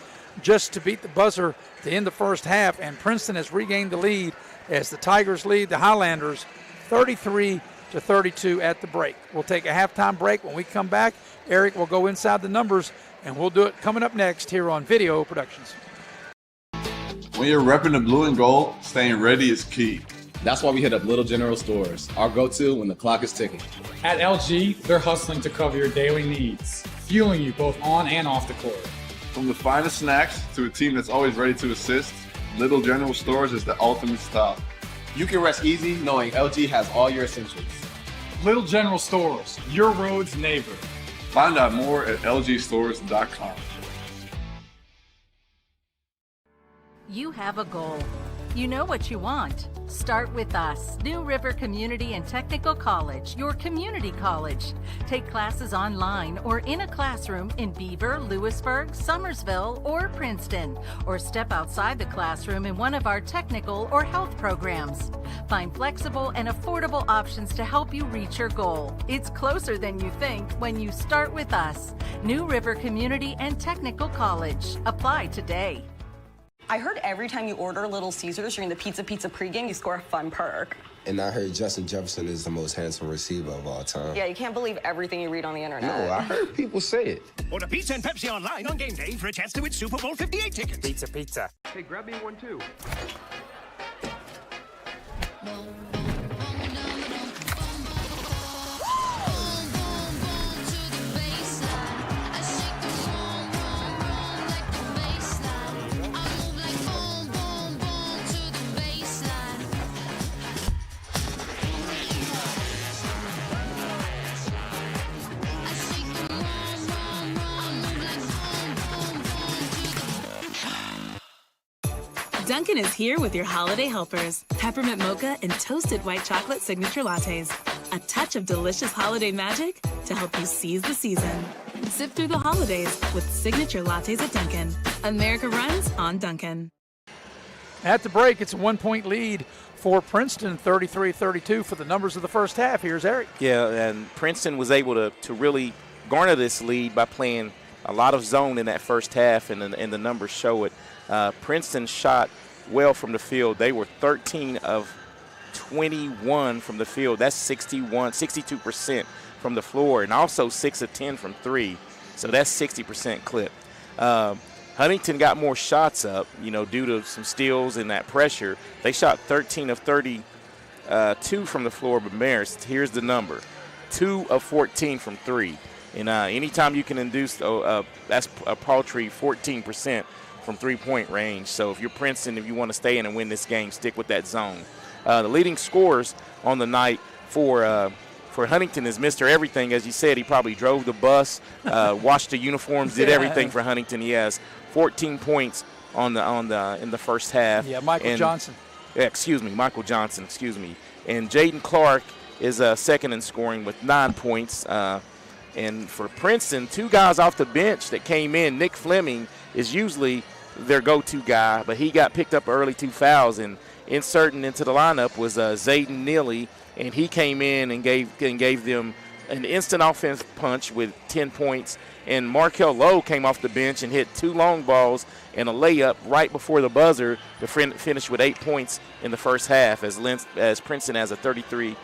just to beat the buzzer to end the first half, and Princeton has regained the lead as the Tigers lead the Highlanders 33-32 at the break. We'll take a halftime break. When we come back, Eric will go inside the numbers, and we'll do it coming up next here on Video Productions. When you're repping the blue and gold, staying ready is key. That's why we hit up Little General Stores, our go-to when the clock is ticking. At LG, they're hustling to cover your daily needs, fueling you both on and off the court. From the finest snacks to a team that's always ready to assist, Little General Stores is the ultimate stop. You can rest easy knowing LG has all your essentials. Little General Stores, your road's neighbor. Find out more at lgstores.com. You have a goal. You know what you want. Start with us. New River Community and Technical College, your community college. Take classes online or in a classroom in Beaver, Lewisburg, Summersville, or Princeton, or step outside the classroom in one of our technical or health programs. Find flexible and affordable options to help you reach your goal. It's closer than you think when you start with us. New River Community and Technical College. Apply today. I heard every time you order Little Caesars during the Pizza pregame, you score a fun perk. And I heard Justin Jefferson is the most handsome receiver of all time. Yeah, you can't believe everything you read on the internet. No, I heard people say it. Order pizza and Pepsi online on game day for a chance to win Super Bowl 58 tickets. Pizza. Hey, grab me one too. Dunkin' is here with your holiday helpers. Peppermint mocha and toasted white chocolate signature lattes. A touch of delicious holiday magic to help you seize the season. Sip through the holidays with signature lattes at Dunkin'. America runs on Dunkin'. At the break, it's a 1-point lead for Princeton, 33-32 for the numbers of the first half. Here's Eric. Yeah, and Princeton was able to really garner this lead by playing a lot of zone in that first half, and the numbers show it. Princeton shot well from the field. They were 13 of 21 from the field. That's 62% from the floor, and also 6 of 10 from 3. So that's 60% clip. Huntington got more shots up, due to some steals and that pressure. They shot 13 of 32 from the floor, but Marist, here's the number, 2 of 14 from 3. And anytime you can induce, that's a paltry 14% from three-point range. So if you're Princeton, if you want to stay in and win this game, stick with that zone. The leading scorers on the night for Huntington is Mr. Everything. As you said, he probably drove the bus, washed the uniforms, did everything for Huntington. He has 14 points in the first half. Yeah, Michael Johnson. And Jaden Clark is second in scoring with 9 points. And for Princeton, 2 guys off the bench that came in. Nick Fleming is usually their go-to guy, but he got picked up early, 2 fouls, and inserting into the lineup was Zayden Neely, and he came in and gave them an instant offense punch with 10 points. And Markel Lowe came off the bench and hit 2 long balls and a layup right before the buzzer to finish with 8 points in the first half as Princeton has a 33-32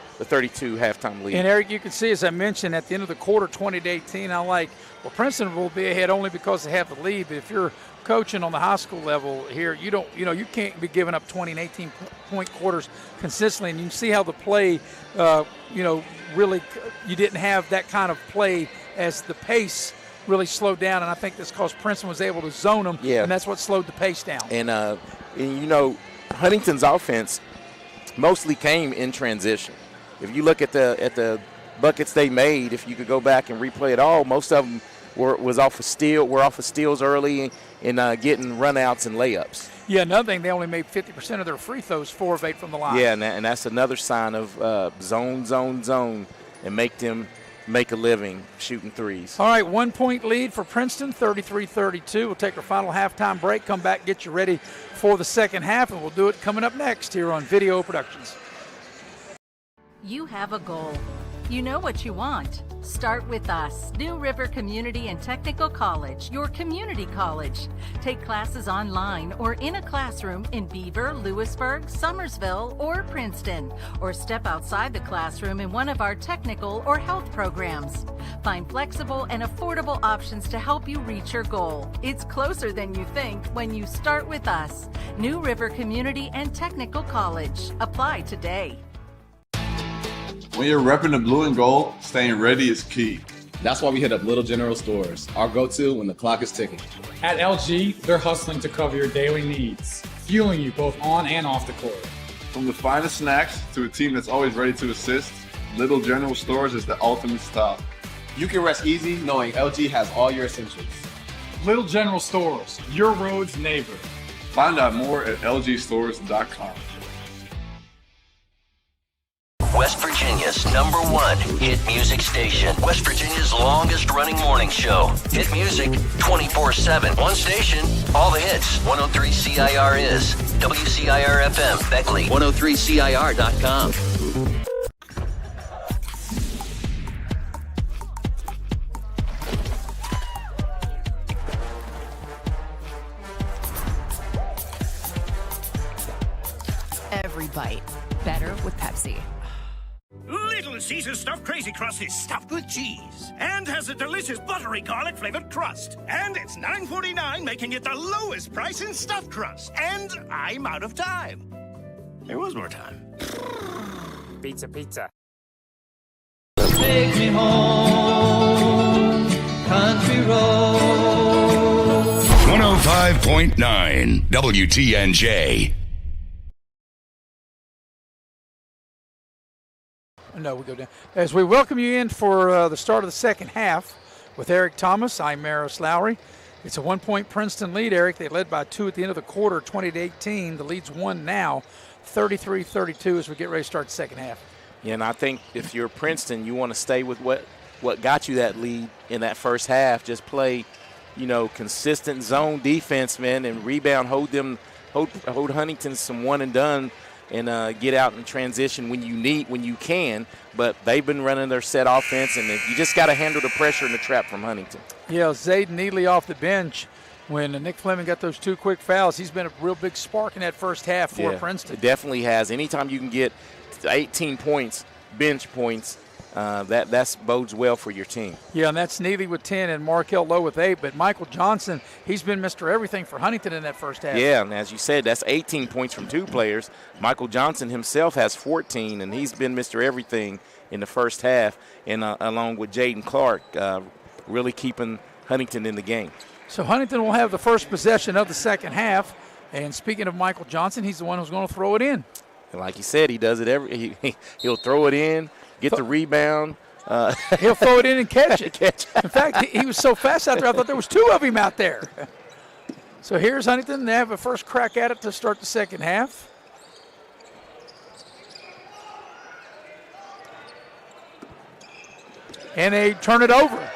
halftime lead. And, Eric, you can see, as I mentioned, at the end of the quarter, 20-18, Princeton will be ahead only because they have the lead. But if you're coaching on the high school level here, you can't be giving up 20 and 18-point quarters consistently. And you can see how the play, really you didn't have that kind of play as the pace really slowed down, and I think that's because Princeton was able to zone them, and that's what slowed the pace down. And Huntington's offense mostly came in transition. If you look at the buckets they made, if you could go back and replay it all, most of them were off of steals early and getting runouts and layups. Yeah, another thing, they only made 50% of their free throws, 4 of 8 from the line. Yeah, and that's another sign of zone, and make them make a living shooting threes. All right, 1-point lead for Princeton, 33-32. We'll take our final halftime break, come back, get you ready for the second half, and we'll do it coming up next here on Video Productions. You have a goal. You know what you want. Start with us. New River Community and Technical College, your community college. Take classes online or in a classroom in Beaver, Lewisburg, Summersville, or Princeton, or step outside the classroom in one of our technical or health programs. Find flexible and affordable options to help you reach your goal. It's closer than you think when you start with us. New River Community and Technical College. Apply today. When you're repping the blue and gold, staying ready is key. That's why we hit up Little General Stores, our go-to when the clock is ticking. At LG, they're hustling to cover your daily needs, fueling you both on and off the court. From the finest snacks to a team that's always ready to assist, Little General Stores is the ultimate stop. You can rest easy knowing LG has all your essentials. Little General Stores, your road's neighbor. Find out more at lgstores.com. West Virginia's #1 hit music station. West Virginia's longest running morning show. Hit music 24/7. One station, all the hits. 103 CIR is WCIR FM, Beckley. 103CIR.com. Every bite better with Pepsi. Little Caesar stuffed crazy crust is stuffed with cheese and has a delicious buttery garlic flavored crust. And it's $9.49, making it the lowest price in stuffed crust. And I'm out of time. There was more time. Pizza, pizza. Take me home, country road. 105.9 WTNJ. No, we go down. As we welcome you in for the start of the second half with Eric Thomas, I'm Maris Lowry. It's a 1-point Princeton lead, Eric. They led by 2 at the end of the quarter, 20-18. The lead's 1 now, 33-32 as we get ready to start the second half. Yeah, and I think if you're Princeton, you want to stay with what got you that lead in that first half. Just play, consistent zone defense, man, and rebound, hold Huntington some one and done. And get out and transition when you can. But they've been running their set offense, and you just got to handle the pressure and the trap from Huntington. Yeah, Zayden Neely off the bench. When Nick Fleming got those 2 quick fouls, he's been a real big spark in that first half for Princeton. It definitely has. Anytime you can get 18 points, bench points, that bodes well for your team. Yeah, and that's Neely with 10 and Markel Lowe with 8. But Michael Johnson, he's been Mr. Everything for Huntington in that first half. Yeah, and as you said, that's 18 points from 2 players. Michael Johnson himself has 14, and he's been Mr. Everything in the first half, and along with Jaden Clark, really keeping Huntington in the game. So Huntington will have the first possession of the second half. And speaking of Michael Johnson, he's the one who's going to throw it in. And like you said, he does it he'll throw it in, get the rebound. He'll throw it in and catch it. In fact, he was so fast out there, I thought there was 2 of him out there. So here's Huntington. They have a first crack at it to start the second half. And they turn it over.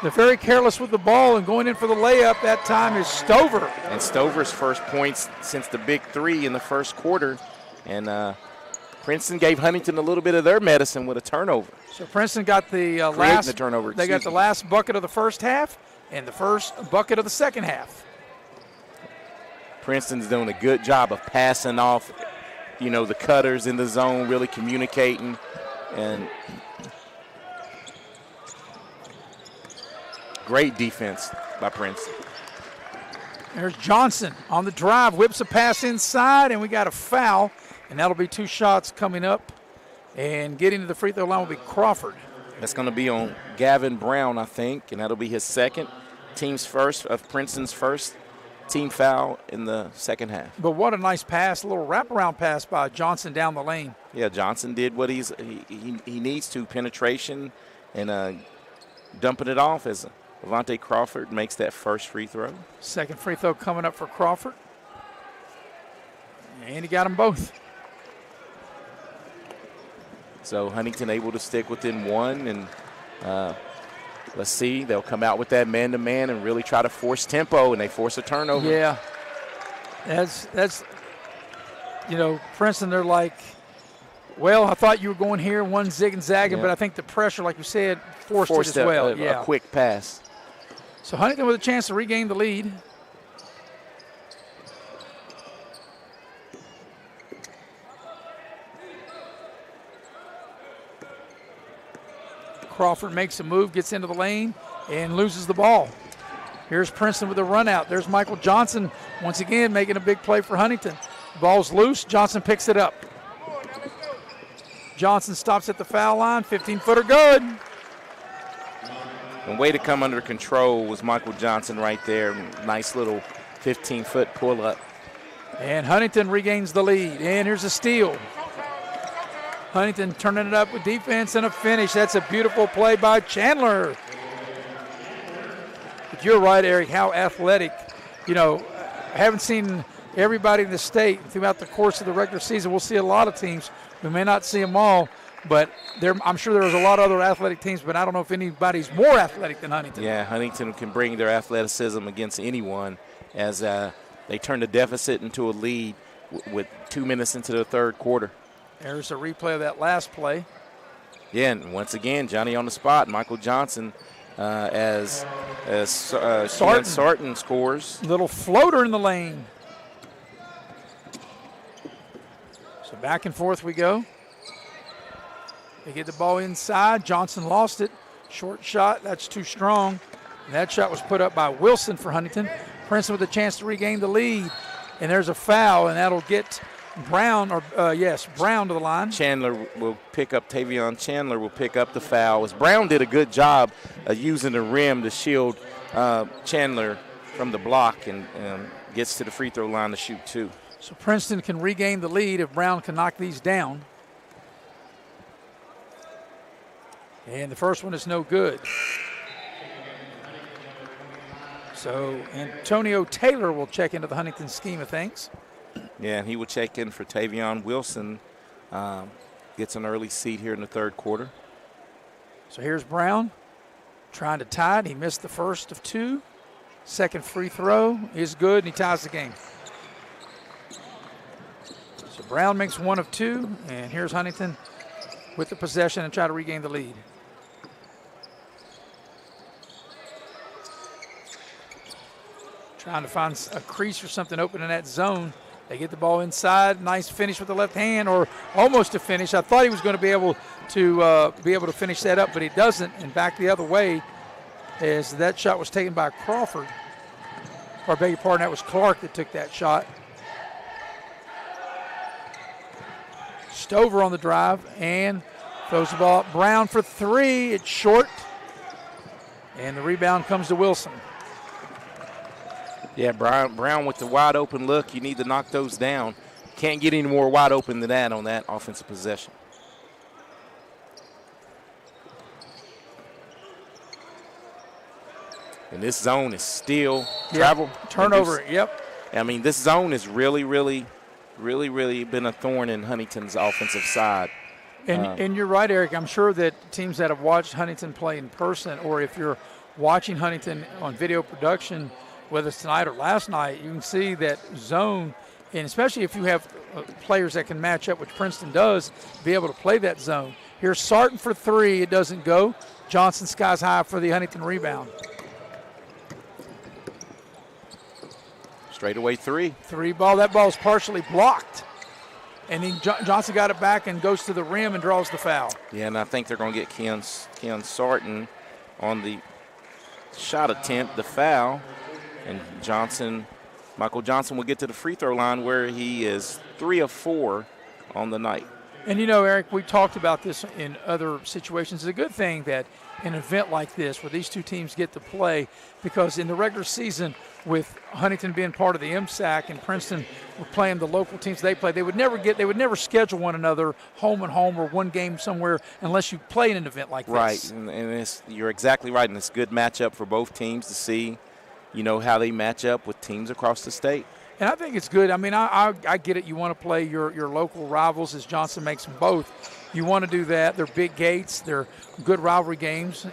They're very careless with the ball, and going in for the layup that time is Stover. And Stover's first points since the big 3 in the first quarter. And Princeton gave Huntington a little bit of their medicine with a turnover. So Princeton got the last turnover. They got the last bucket of the first half and the first bucket of the second half. Princeton's doing a good job of passing off, the cutters in the zone, really communicating. And great defense by Princeton. There's Johnson on the drive, whips a pass inside, and we got a foul. And that'll be 2 shots coming up. And getting to the free throw line will be Crawford. That's going to be on Gavin Brown, I think, and that'll be his second, Princeton's first team foul in the second half. But what a nice pass, a little wraparound pass by Johnson down the lane. Yeah, Johnson did what he needs to, penetration and dumping it off as Avante Crawford makes that first free throw. Second free throw coming up for Crawford. And he got them both. So Huntington able to stick within 1, and let's see, they'll come out with that man-to-man and really try to force tempo, and they force a turnover. Yeah, that's Princeton, they're like, well, I thought you were going here, one zig and zagging, but I think the pressure, like you said, forced it as well. A quick pass. So Huntington with a chance to regain the lead. Crawford makes a move, gets into the lane, and loses the ball. Here's Princeton with a run out. There's Michael Johnson once again making a big play for Huntington. Ball's loose. Johnson picks it up. Johnson stops at the foul line. 15-footer good. And way to come under control was Michael Johnson right there. Nice little 15-foot pull-up. And Huntington regains the lead. And here's a steal. Huntington turning it up with defense and a finish. That's a beautiful play by Chandler. But you're right, Eric, how athletic. I haven't seen everybody in the state throughout the course of the regular season. We'll see a lot of teams. We may not see them all, but I'm sure there's a lot of other athletic teams, but I don't know if anybody's more athletic than Huntington. Yeah, Huntington can bring their athleticism against anyone as they turn the deficit into a lead with 2 minutes into the third quarter. There's a replay of that last play. Yeah, and once again, Johnny on the spot. Michael Johnson as Sarton scores. Little floater in the lane. So back and forth we go. They get the ball inside. Johnson lost it. Short shot. That's too strong. And that shot was put up by Wilson for Huntington. Princeton with a chance to regain the lead. And there's a foul, and that'll get Brown to the line. Chandler will pick up, Tavion Chandler will pick up the foul. As Brown did a good job of using the rim to shield Chandler from the block and gets to the free throw line to shoot 2. So Princeton can regain the lead if Brown can knock these down. And the first one is no good. So Antonio Taylor will check into the Huntington scheme of things. Yeah, and he will check in for Tavion Wilson. Gets an early seat here in the third quarter. So here's Brown trying to tie it. He missed the first of 2. Second free throw is good, and he ties the game. So Brown makes 1 of 2, and here's Huntington with the possession and try to regain the lead. Trying to find a crease or something open in that zone. They get the ball inside. Nice finish with the left hand, or almost a finish. I thought he was going to be able to finish that up, but he doesn't. And back the other way, as that shot was taken by Crawford. Or beg your pardon, that was Clark that took that shot. Stover on the drive and throws the ball up. Brown for 3. It's short. And the rebound comes to Wilson. Yeah, Brown with the wide open look. You need to knock those down. Can't get any more wide open than that on that offensive possession. And this zone is still travel. Turnover, yep. I mean, this zone is really been a thorn in Huntington's offensive side. And you're right, Eric. I'm sure that teams that have watched Huntington play in person, or if you're watching Huntington on video production, whether it's tonight or last night, you can see that zone, and especially if you have players that can match up, which Princeton does, be able to play that zone. Here's Sarton for 3. It doesn't go. Johnson skies high for the Huntington rebound. Straightaway 3. 3 ball. That ball is partially blocked. And then Johnson got it back and goes to the rim and draws the foul. Yeah, and I think they're going to get Keon Sarton on the shot attempt, the foul. And Michael Johnson will get to the free throw line where he is 3 of 4 on the night. And Eric, we talked about this in other situations. It's a good thing that an event like this, where these two teams get to play, because in the regular season, with Huntington being part of the MSAC and Princeton were playing the local teams they play, they would never schedule one another home and home or one game somewhere unless you play in an event like this. Right, and you're exactly right, and it's a good matchup for both teams to see, how they match up with teams across the state. And I think it's good. I mean, I get it. You want to play your local rivals, as Johnson makes them both. You want to do that. They're big gates. They're good rivalry games,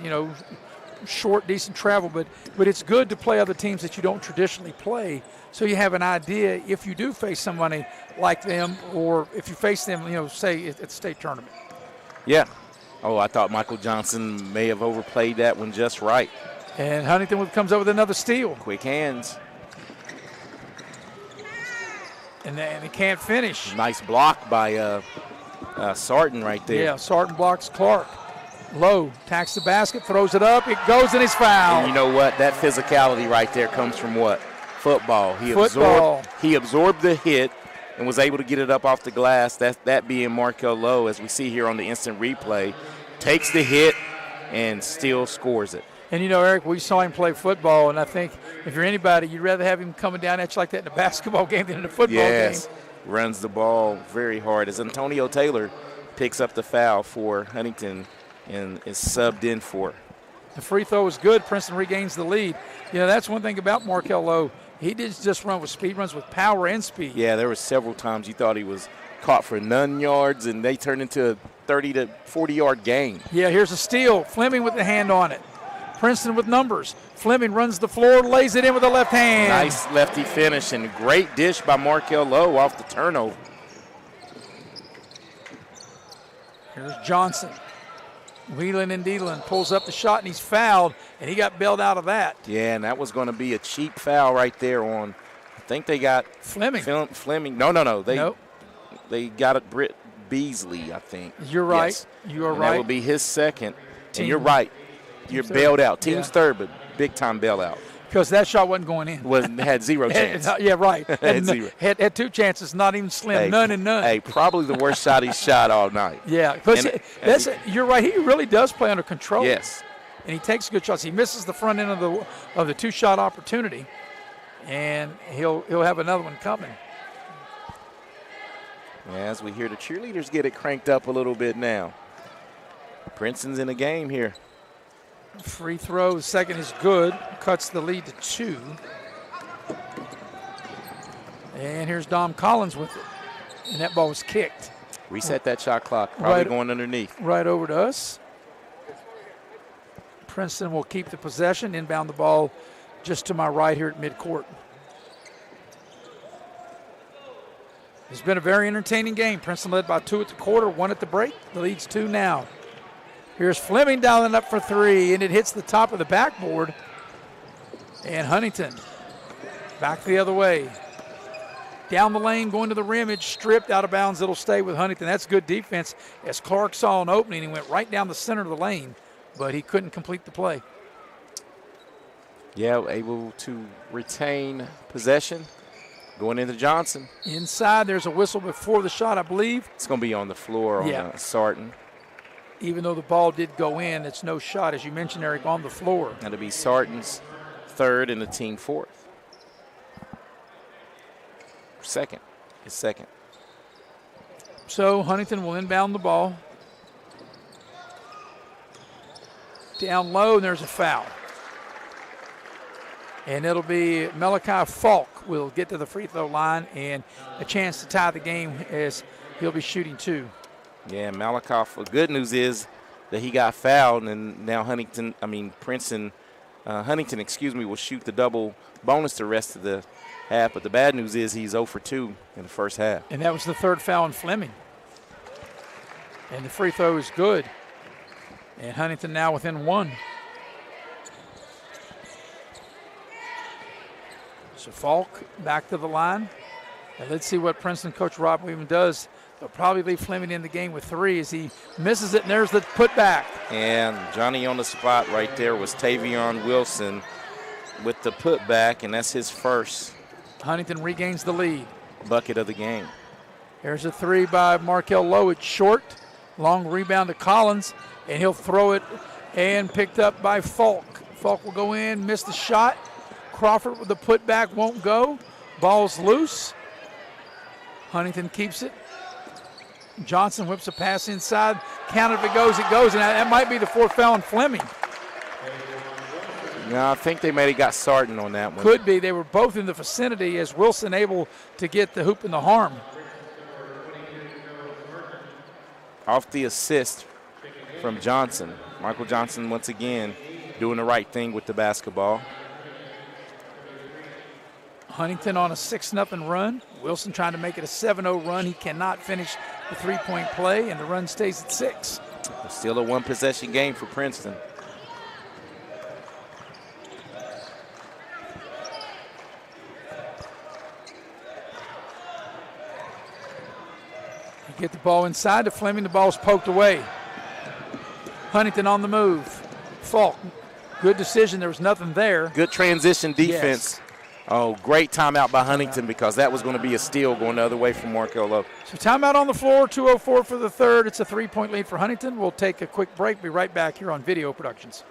short, decent travel. But it's good to play other teams that you don't traditionally play, so you have an idea if you do face somebody like them, or if you face them, say at the state tournament. Yeah. Oh, I thought Michael Johnson may have overplayed that one just right. And Huntington comes up with another steal. Quick hands. And he can't finish. Nice block by Sarton right there. Yeah, Sarton blocks Clark. Low, tacks the basket, throws it up. It goes and he's fouled. And you know what? That physicality right there comes from what? Football. He absorbed the hit and was able to get it up off the glass. That being Markel Lowe, as we see here on the instant replay, takes the hit and still scores it. And, Eric, we saw him play football, and I think if you're anybody, you'd rather have him coming down at you like that in a basketball game than in a football game. Runs the ball very hard as Antonio Taylor picks up the foul for Huntington and is subbed in for. The free throw is good. Princeton regains the lead. That's one thing about Markel Lowe. He didn't just run with speed, runs with power and speed. Yeah, there were several times you thought he was caught for none yards, and they turned into a 30 to 40-yard gain. Yeah, here's a steal. Fleming with the hand on it. Princeton with numbers. Fleming runs the floor, lays it in with the left hand. Nice lefty finish, and great dish by Markel Lowe off the turnover. Here's Johnson. Wheeling and dealing, pulls up the shot, and he's fouled, and he got bailed out of that. Yeah, and that was going to be a cheap foul right there on, I think they got Fleming. Fleming. No. They got it Britt Beasley, I think. You're right. Yes. You are and right. That will be his second. And you're right. You're bailed out. Team's third, but big-time bailout. Because that shot wasn't going in. Had zero chance. Yeah, right. Had zero. Had two chances, not even slim. None and none. Hey, probably the worst shot he's shot all night. Yeah, because you're right. He really does play under control. Yes. And he takes good shots. He misses the front end of the two-shot opportunity, and he'll have another one coming. As we hear the cheerleaders get it cranked up a little bit now. Princeton's in the game here. Free throw, second is good. Cuts the lead to 2. And here's Dom Collins with it. And that ball was kicked. Reset that shot clock. Probably going underneath. Right over to us. Princeton will keep the possession. Inbound the ball just to my right here at midcourt. It's been a very entertaining game. Princeton led by 2 at the quarter, 1 at the break. The lead's 2 now. Here's Fleming dialing up for 3, and it hits the top of the backboard. And Huntington back the other way. Down the lane, going to the rim. It's stripped out of bounds. It'll stay with Huntington. That's good defense. As Clark saw an opening, he went right down the center of the lane, but he couldn't complete the play. Yeah, able to retain possession. Going into Johnson. Inside, there's a whistle before the shot, I believe. It's going to be on the floor on Sarton. Even though the ball did go in, it's no shot, as you mentioned, Eric, on the floor. That'll be Sarton's third and the team fourth. Second. His second. So Huntington will inbound the ball. Down low, and there's a foul. And it'll be Malachi Falk will get to the free throw line and a chance to tie the game as he'll be shooting 2. Yeah, Malakoff. The good news is that he got fouled, and now Huntington will shoot the double bonus the rest of the half. But the bad news is he's 0 for 2 in the first half. And that was the third foul on Fleming. And the free throw is good. And Huntington now within 1. So Falk back to the line. And let's see what Princeton coach Rob Weaven does. They'll probably leave Fleming in the game with 3 as he misses it, and there's the putback. And Johnny on the spot right there was Tavion Wilson with the putback, and that's his first. Huntington regains the lead. Bucket of the game. Here's a 3 by Markel Lowe. It's short. Long rebound to Collins, and he'll throw it and picked up by Falk. Falk will go in, miss the shot. Crawford with the putback won't go. Ball's loose. Huntington keeps it. Johnson whips a pass inside. Count if it goes, it goes. And that might be the 4th foul on Fleming. No, I think they may have got Sarton on that one. Could be. They were both in the vicinity as Wilson able to get the hoop and the harm. Off the assist from Johnson. Michael Johnson once again doing the right thing with the basketball. Huntington on a 6-0 run. Wilson trying to make it a 7-0 run. He cannot finish the 3-point play, and the run stays at 6. Still a 1-possession game for Princeton. You get the ball inside to Fleming. The ball's poked away. Huntington on the move. Falk, good decision. There was nothing there. Good transition defense. Yes. Oh, great timeout by Huntington because that was going to be a steal going the other way from Markel Lowe. So timeout on the floor, 2:04 for the third. It's a 3-point lead for Huntington. We'll take a quick break. Be right back here on Video Productions.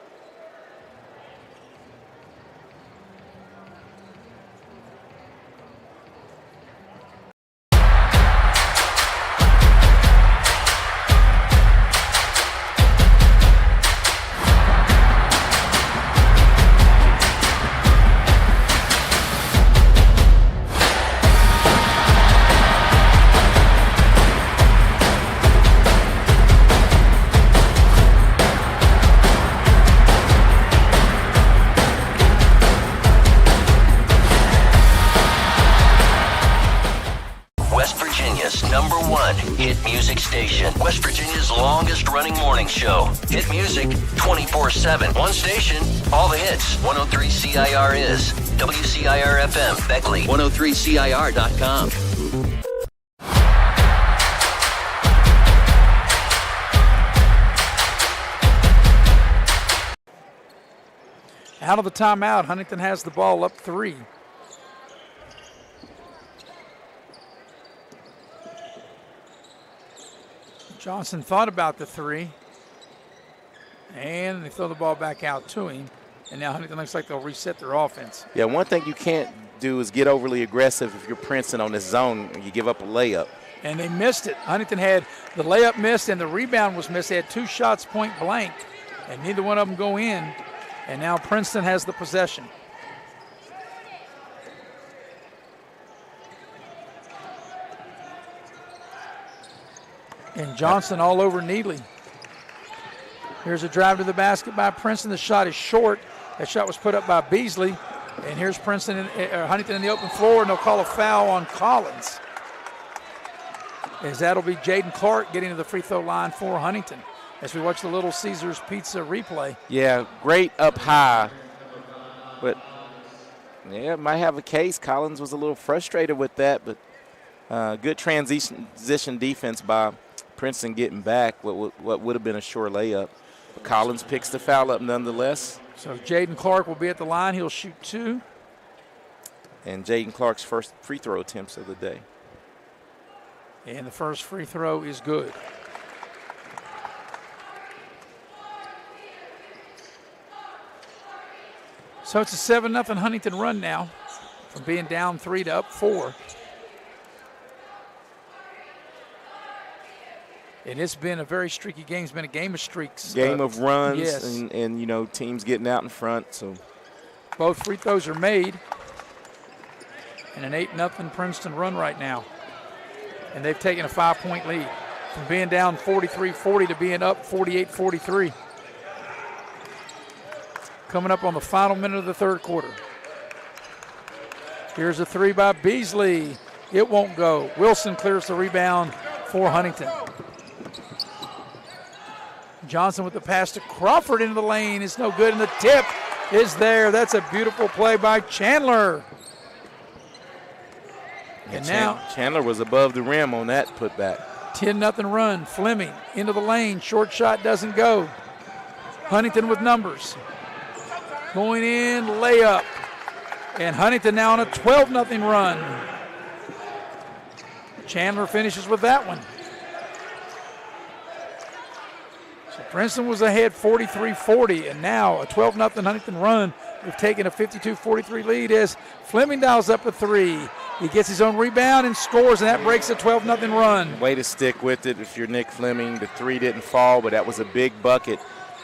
hit music station. West Virginia's longest running morning show. Hit music 24/7. One station, all the hits. 103 CIR is WCIR FM, Beckley. 103CIR.com. Out of the timeout, Huntington has the ball up 3. Johnson thought about the 3, and they throw the ball back out to him, and now Huntington looks like they'll reset their offense. Yeah, one thing you can't do is get overly aggressive if you're Princeton on this zone and you give up a layup. And they missed it. Huntington had the layup missed and the rebound was missed. They had 2 shots point blank, and neither one of them go in. And now Princeton has the possession. And Johnson all over Neely. Here's a drive to the basket by Princeton. The shot is short. That shot was put up by Beasley. And here's Huntington in the open floor, and they'll call a foul on Collins. As that'll be Jaden Clark getting to the free throw line for Huntington. As we watch the Little Caesars Pizza replay. Yeah, great up high. But, yeah, it might have a case. Collins was a little frustrated with that, but good transition defense by Princeton getting back what would have been a sure layup. But Collins picks the foul up nonetheless. So Jaden Clark will be at the line. He'll shoot 2. And Jaden Clark's first free throw attempts of the day. And the first free throw is good. So it's a 7-0 Huntington run now from being down 3 to up 4. And it's been a very streaky game. It's been a game of streaks. Game of runs, yes. and, you know, teams getting out in front. So both free throws are made. And an 8-0 Princeton run right now. And they've taken a 5-point lead from being down 43-40 to being up 48-43. Coming up on the final minute of the third quarter. Here's a 3 by Beasley. It won't go. Wilson clears the rebound for Huntington. Johnson with the pass to Crawford into the lane. It's no good, and the tip is there. That's a beautiful play by Chandler. And now Chandler was above the rim on that putback. 10-0 run. Fleming into the lane. Short shot doesn't go. Huntington with numbers. Going in, layup. And Huntington now on a 12-0 run. Chandler finishes with that one. So Princeton was ahead 43-40, and now a 12-0 Huntington run. They've taken a 52-43 lead as Fleming dials up a 3. He gets his own rebound and scores, and that breaks a 12-0 run. Way to stick with it if you're Nick Fleming. The 3 didn't fall, but that was a big bucket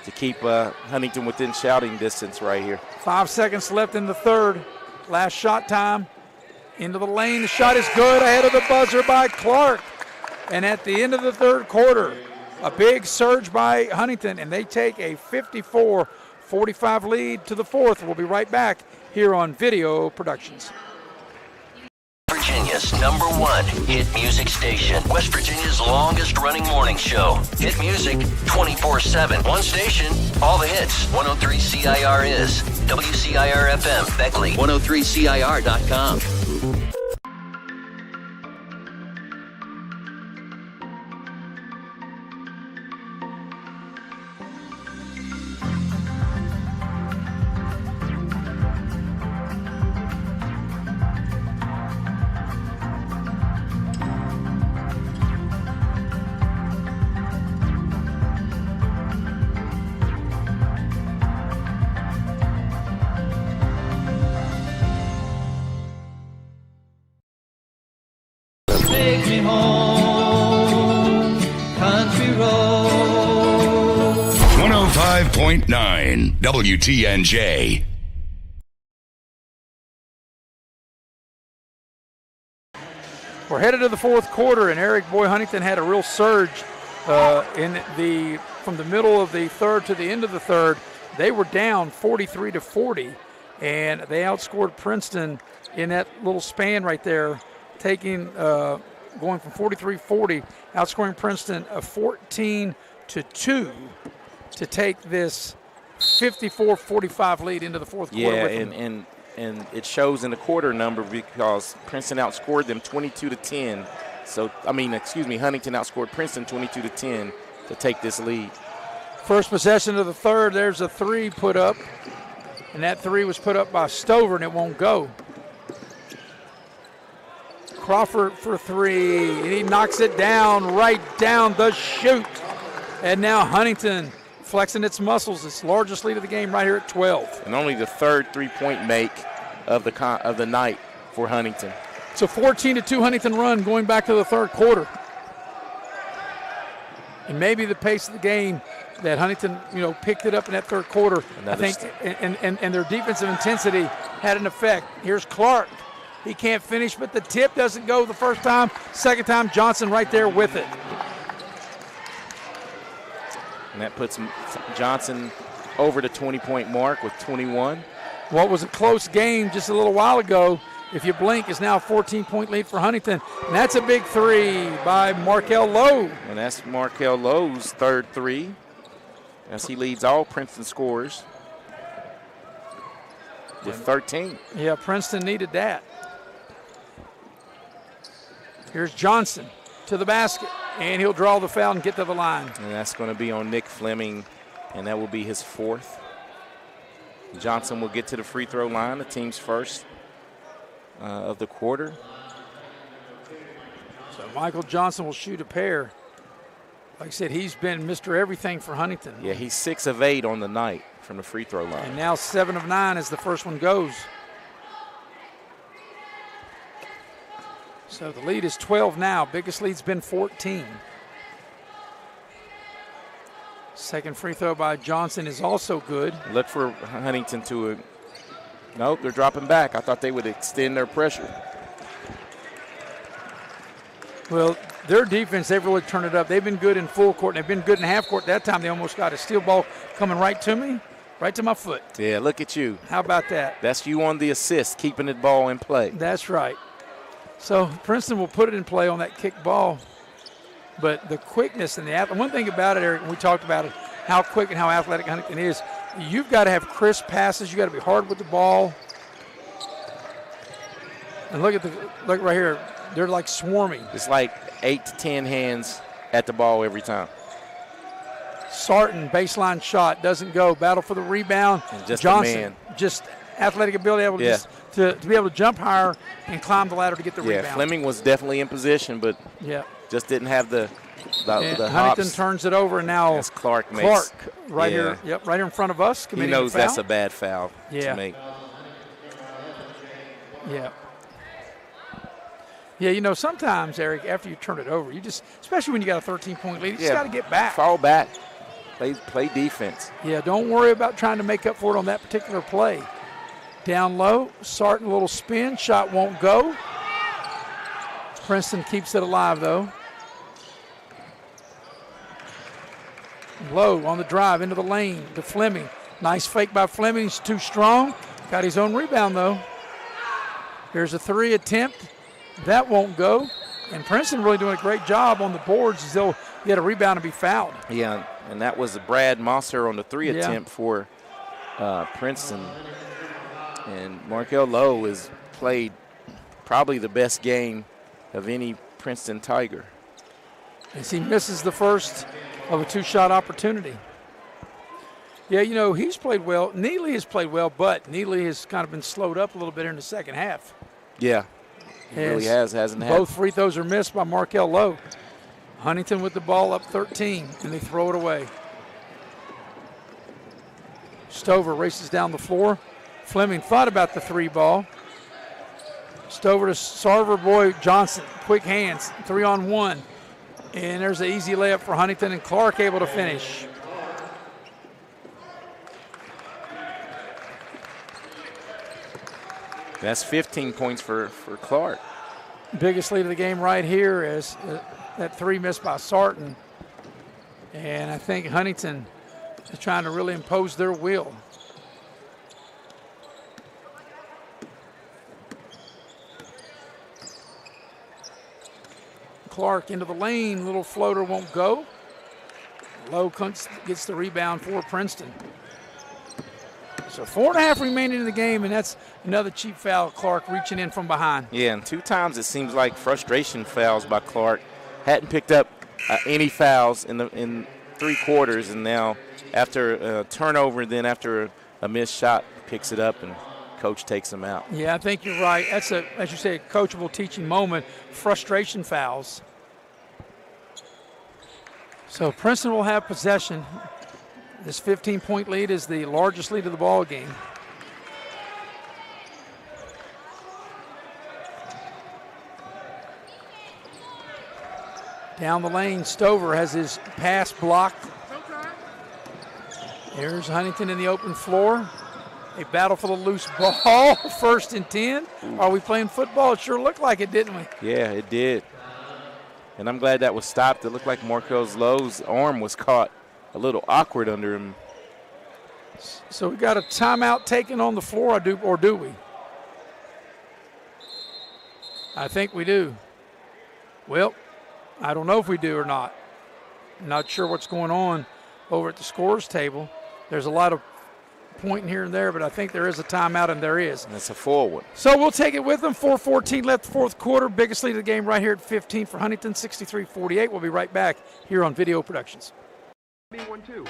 to keep Huntington within shouting distance right here. 5 seconds left in the third. Last shot time. Into the lane. The shot is good. Ahead of the buzzer by Clark. And at the end of the third quarter, a big surge by Huntington, and they take a 54-45 lead to the fourth. We'll be right back here on Video Productions. Virginia's #1 hit music station. West Virginia's longest running morning show. Hit music 24/7. One station, all the hits. 103 CIR is WCIR FM, Beckley. 103CIR.com. Take me home, country road. 105.9 WTNJ. We're headed to the fourth quarter, and Eric Boy Huntington had a real surge from the middle of the third to the end of the third. They were down 43-40, and they outscored Princeton in that little span right there, taking going from 43-40, outscoring Princeton a 14-2 to take this 54-45 lead into the fourth quarter. Yeah, with them. and it shows in the quarter number because Princeton outscored them 22-10. So, Huntington outscored Princeton 22-10 to take this lead. First possession of the third, there's a three put up, and that three was put up by Stover, and it won't go. Crawford for three, and he knocks it down, right down the chute. And now Huntington flexing its muscles, its largest lead of the game right here at 12. And only the third three-point make of the night for Huntington. It's a 14-2 Huntington run going back to the third quarter. And maybe the pace of the game that Huntington, picked it up in that third quarter, I think, and their defensive intensity had an effect. Here's Clark. He can't finish, but the tip doesn't go the first time. Second time, Johnson right there with it. And that puts Johnson over the 20-point mark with 21. What was a close game just a little while ago, if you blink, is now a 14-point lead for Huntington. And that's a big three by Markel Lowe. And that's Markel Lowe's third three, as he leads all Princeton scorers with 13. Yeah, Princeton needed that. Here's Johnson to the basket, and he'll draw the foul and get to the line. And that's going to be on Nick Fleming, and that will be his fourth. Johnson will get to the free throw line, the team's first of the quarter. So Michael Johnson will shoot a pair. Like I said, he's been Mr. Everything for Huntington. Yeah, he's 6 of 8 on the night from the free throw line. And now 7 of 9 as the first one goes. So the lead is 12 now. Biggest lead's been 14. Second free throw by Johnson is also good. Look for Huntington to nope, they're dropping back. I thought they would extend their pressure. Well, their defense, they've really turned it up. They've been good in full court, and they've been good in half court. That time they almost got a steal ball coming right to me, right to my foot. Yeah, look at you. How about that? That's you on the assist, keeping the ball in play. That's right. So Princeton will put it in play on that kick ball. But the quickness and the one thing about it, Eric, and we talked about it, how quick and how athletic Huntington is, you've got to have crisp passes. You've got to be hard with the ball. And look right here. They're like swarming. It's like 8 to 10 hands at the ball every time. Sarton, baseline shot, doesn't go. Battle for the rebound. And just Johnson, just athletic ability to be able to jump higher and climb the ladder to get the rebound. Yeah, Fleming was definitely in position, but just didn't have the Huntington hops. turns it over, and now as Clark right here in front of us. He knows that's a bad foul to make. Yeah. Yeah, sometimes, Eric, after you turn it over, you just, especially when you got a 13-point lead, you just got to get back. Fall back. Play defense. Yeah, don't worry about trying to make up for it on that particular play. Down low, Sarton, a little spin, shot won't go. Princeton keeps it alive, though. Low on the drive into the lane to Fleming. Nice fake by Fleming. He's too strong. Got his own rebound, though. Here's a three attempt. That won't go. And Princeton really doing a great job on the boards as they'll get a rebound and be fouled. Yeah, and that was Brad Mosser on the three attempt for Princeton. And Markel Lowe has played probably the best game of any Princeton Tiger. As he misses the first of a two-shot opportunity. Yeah, he's played well. Neely has played well, but Neely has kind of been slowed up a little bit here in the second half. Yeah, he really hasn't had. Both free throws are missed by Markel Lowe. Huntington with the ball up 13, and they throw it away. Stover races down the floor. Fleming thought about the three ball. Stover to Sarver boy Johnson. Quick hands, 3-on-1. And there's an easy layup for Huntington, and Clark able to finish. That's 15 points for Clark. Biggest lead of the game right here is that three missed by Sarton. And I think Huntington is trying to really impose their will. Clark into the lane. Little floater won't go. Lowe gets the rebound for Princeton. So 4.5 remaining in the game, and that's another cheap foul. Clark reaching in from behind. Yeah, and 2 times it seems like frustration fouls by Clark. Hadn't picked up any fouls in 3 quarters, and now after a turnover, then after a missed shot, picks it up and coach takes him out. Yeah, I think you're right. That's as you say, a coachable teaching moment. Frustration fouls. So Princeton will have possession. This 15-point lead is the largest lead of the ball game. Down the lane, Stover has his pass blocked. There's Huntington in the open floor. A battle for the loose ball. 1st and 10. Are we playing football? It sure looked like it, didn't we? Yeah, it did. And I'm glad that was stopped. It looked like Markel Lowe's arm was caught a little awkward under him. So we got a timeout taken on the floor, or do we? I think we do. Well, I don't know if we do or not. I'm not sure what's going on over at the scorers table. There's a lot of pointing here and there, but I think there is a timeout, and there is. And it's a forward. So we'll take it with them. 4:14 left, 4th quarter. Biggest lead of the game right here at 15 for Huntington, 63-48. We'll be right back here on Video Productions. B1-2.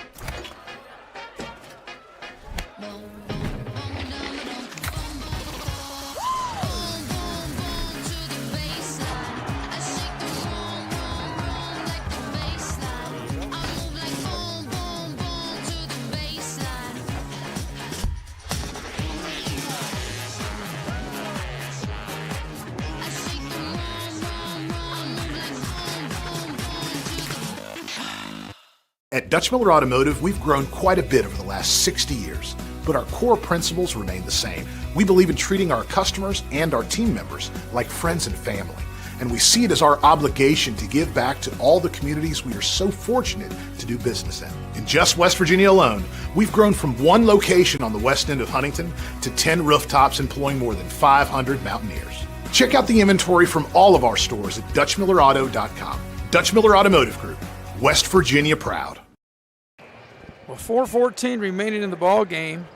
At Dutch Miller Automotive, we've grown quite a bit over the last 60 years, but our core principles remain the same. We believe in treating our customers and our team members like friends and family, and we see it as our obligation to give back to all the communities we are so fortunate to do business in. In just West Virginia alone, we've grown from 1 location on the west end of Huntington to 10 rooftops employing more than 500 Mountaineers. Check out the inventory from all of our stores at DutchMillerAuto.com. Dutch Miller Automotive Group, West Virginia proud. Well, 4:14 remaining in the ball game.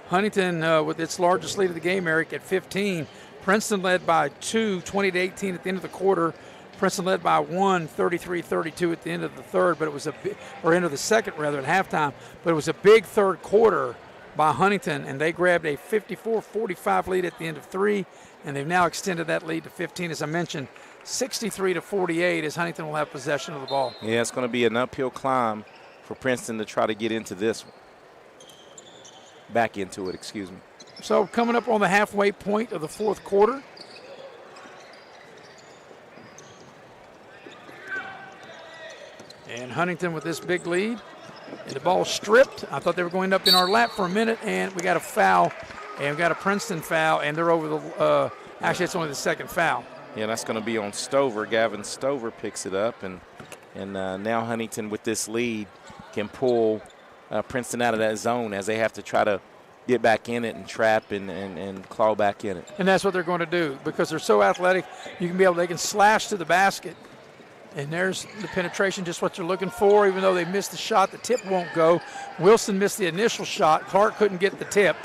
Huntington with its largest lead of the game, Eric, at 15. Princeton led by 2, 20-18 at the end of the quarter. Princeton led by 1, 33-32 at the end of the third, but it was end of the second rather at halftime. But it was a big third quarter by Huntington, and they grabbed a 54-45 lead at the end of 3, and they've now extended that lead to 15, as I mentioned, 63-48, as Huntington will have possession of the ball. Yeah, it's going to be an uphill climb for Princeton to try to get into this one. Back into it, excuse me. So coming up on the halfway point of the 4th quarter. And Huntington with this big lead. And the ball stripped. I thought they were going up in our lap for a minute, and we got a foul. And we got a Princeton foul, and they're over the actually it's only the 2nd foul. Yeah, that's going to be on Stover. Gavin Stover picks it up, and now Huntington with this lead can pull Princeton out of that zone as they have to try to get back in it and trap and claw back in it. And that's what they're going to do because they're so athletic. They can slash to the basket. And there's the penetration, just what you're looking for. Even though they missed the shot, the tip won't go. Wilson missed the initial shot. Clark couldn't get the tip.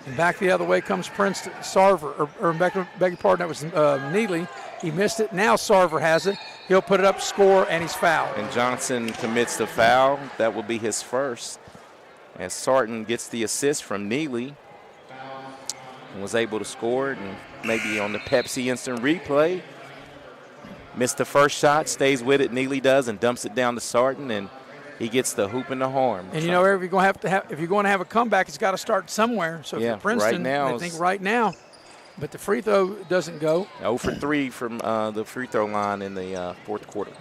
And back the other way comes Princeton. Sarver, or beg your pardon, that was Neely. He missed it. Now Sarver has it. He'll put it up, score, and he's fouled. And Johnson commits the foul. That will be his first. As Sarton gets the assist from Neely and was able to score it. And maybe on the Pepsi instant replay. Missed the first shot, stays with it. Neely does and dumps it down to Sarton, and he gets the hoop and the horn. And if you're going to have a comeback, it's got to start somewhere. So for Princeton, right now, I think right now. But the free throw doesn't go. 0 for 3 from the free throw line in the 4th quarter.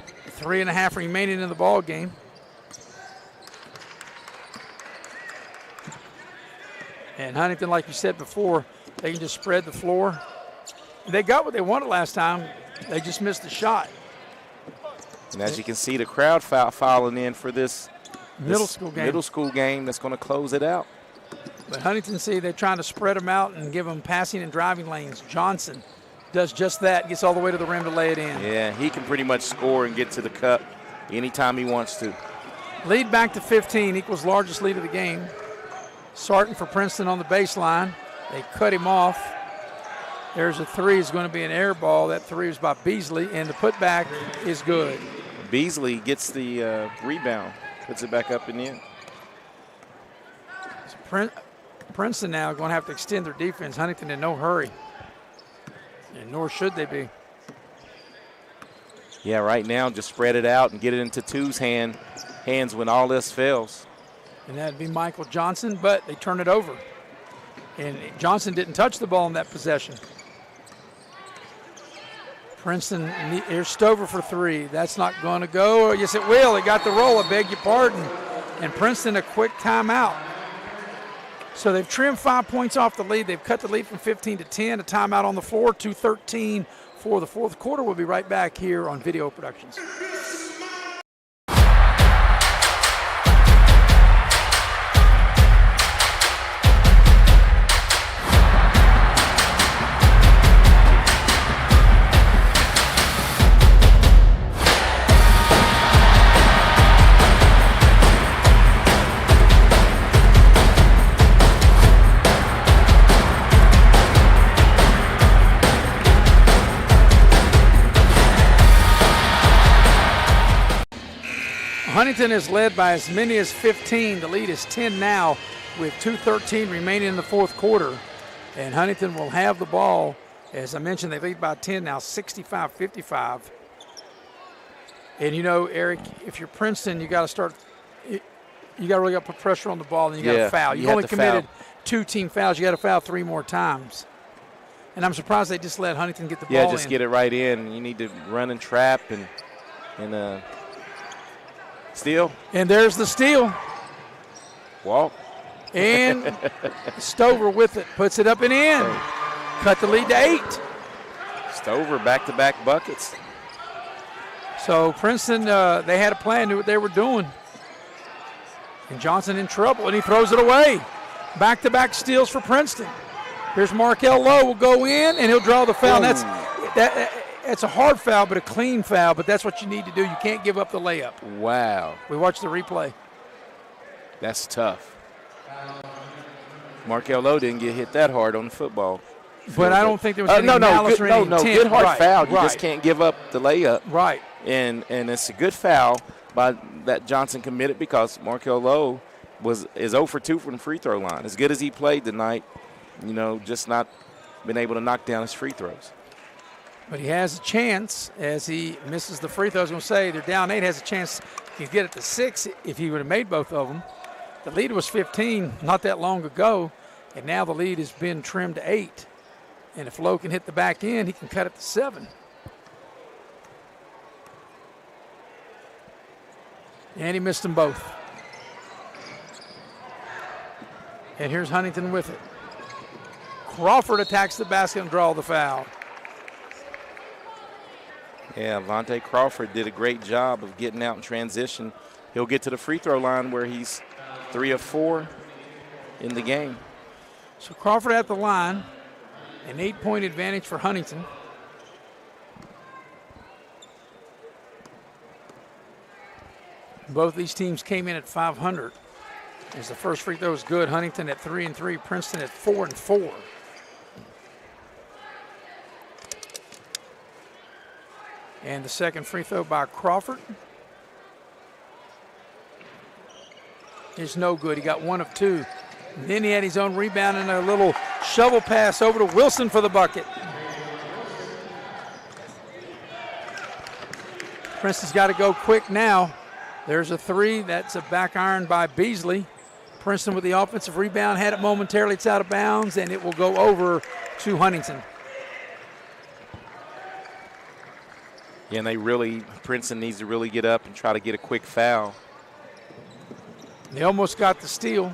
3.5 remaining in the ball game. And Huntington, like you said before, they can just spread the floor. They got what they wanted last time. They just missed the shot. And as you can see, the crowd filing in for this middle school game that's going to close it out. But Huntington, they're trying to spread them out and give them passing and driving lanes. Johnson does just that, gets all the way to the rim to lay it in. Yeah, he can pretty much score and get to the cup anytime he wants to. Lead back to 15, equals largest lead of the game. Sarton for Princeton on the baseline. They cut him off. There's a three. Is going to be an air ball. That three was by Beasley, and the putback is good. Beasley gets the rebound, puts it back up and in. So Princeton now going to have to extend their defense. Huntington in no hurry, and nor should they be. Yeah, right now just spread it out and get it into Two's hands when all else fails. And that'd be Michael Johnson, but they turn it over. And Johnson didn't touch the ball in that possession. Princeton, here's Stover for three. That's not going to go. Yes, it will. It got the roll. I beg your pardon. And Princeton a quick timeout. So they've trimmed 5 points off the lead. They've cut the lead from 15 to 10. A timeout on the floor, 2:13 for the fourth quarter. We'll be right back here on Video Productions. Huntington is led by as many as 15. The lead is 10 now with 2:13 remaining in the fourth quarter. And Huntington will have the ball. As I mentioned, they lead by 10 now, 65-55. And you know, Eric, if you're Princeton, you got to start – you got to really put pressure on the ball and you got to foul. You've only committed 2 team fouls. You got to foul 3 more times. And I'm surprised they just let Huntington get the ball in. Yeah, just get it right in. You need to run and trap and steal. And there's the steal. Walk. And Stover with it. Puts it up and in. Cut the lead to 8. Stover back-to-back buckets. So Princeton, they had a plan, knew what they were doing. And Johnson in trouble, and he throws it away. Back-to-back steals for Princeton. Here's Markel Lowe, will go in, and he'll draw the foul. And that's a hard foul, but a clean foul, but that's what you need to do. You can't give up the layup. Wow. We watched the replay. That's tough. Markel Lowe didn't get hit that hard on the football. But I don't think there was any malice or any intent. Good hard foul. You just can't give up the layup. Right. And it's a good foul by that Johnson committed because Markel Lowe is 0 for 2 from the free throw line. As good as he played tonight, you know, just not been able to knock down his free throws. But he has a chance as he misses the free throws. I was going to say they're down 8, has a chance he could get it to 6 if he would have made both of them. The lead was 15 not that long ago, and now the lead has been trimmed to 8. And if Lowe can hit the back end, he can cut it to 7. And he missed them both. And here's Huntington with it. Crawford attacks the basket and draws the foul. Yeah, Vontae Crawford did a great job of getting out in transition. He'll get to the free throw line where he's 3 of 4 in the game. So Crawford at the line, an 8-point advantage for Huntington. Both these teams came in at 500. As the first free throw was good, Huntington at 3-3, Princeton at 4-4. And the second free throw by Crawford is no good. He got 1 of 2. And then he had his own rebound and a little shovel pass over to Wilson for the bucket. Princeton's got to go quick now. There's a 3. That's a back iron by Beasley. Princeton with the offensive rebound, had it momentarily. It's out of bounds, and it will go over to Huntington. Yeah, and Princeton needs to really get up and try to get a quick foul. They almost got the steal.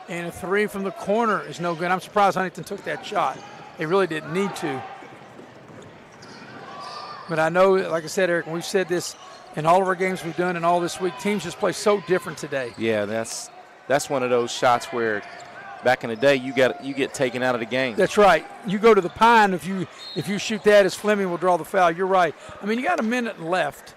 And a 3 from the corner is no good. I'm surprised Huntington took that shot. They really didn't need to. But I know, like I said, Eric, we've said this in all of our games we've done and all this week, teams just play so different today. Yeah, that's one of those shots where Back in the day, you get taken out of the game. That's right. You go to the pine if you shoot that, as Fleming will draw the foul. You're right. I mean, you got a minute left.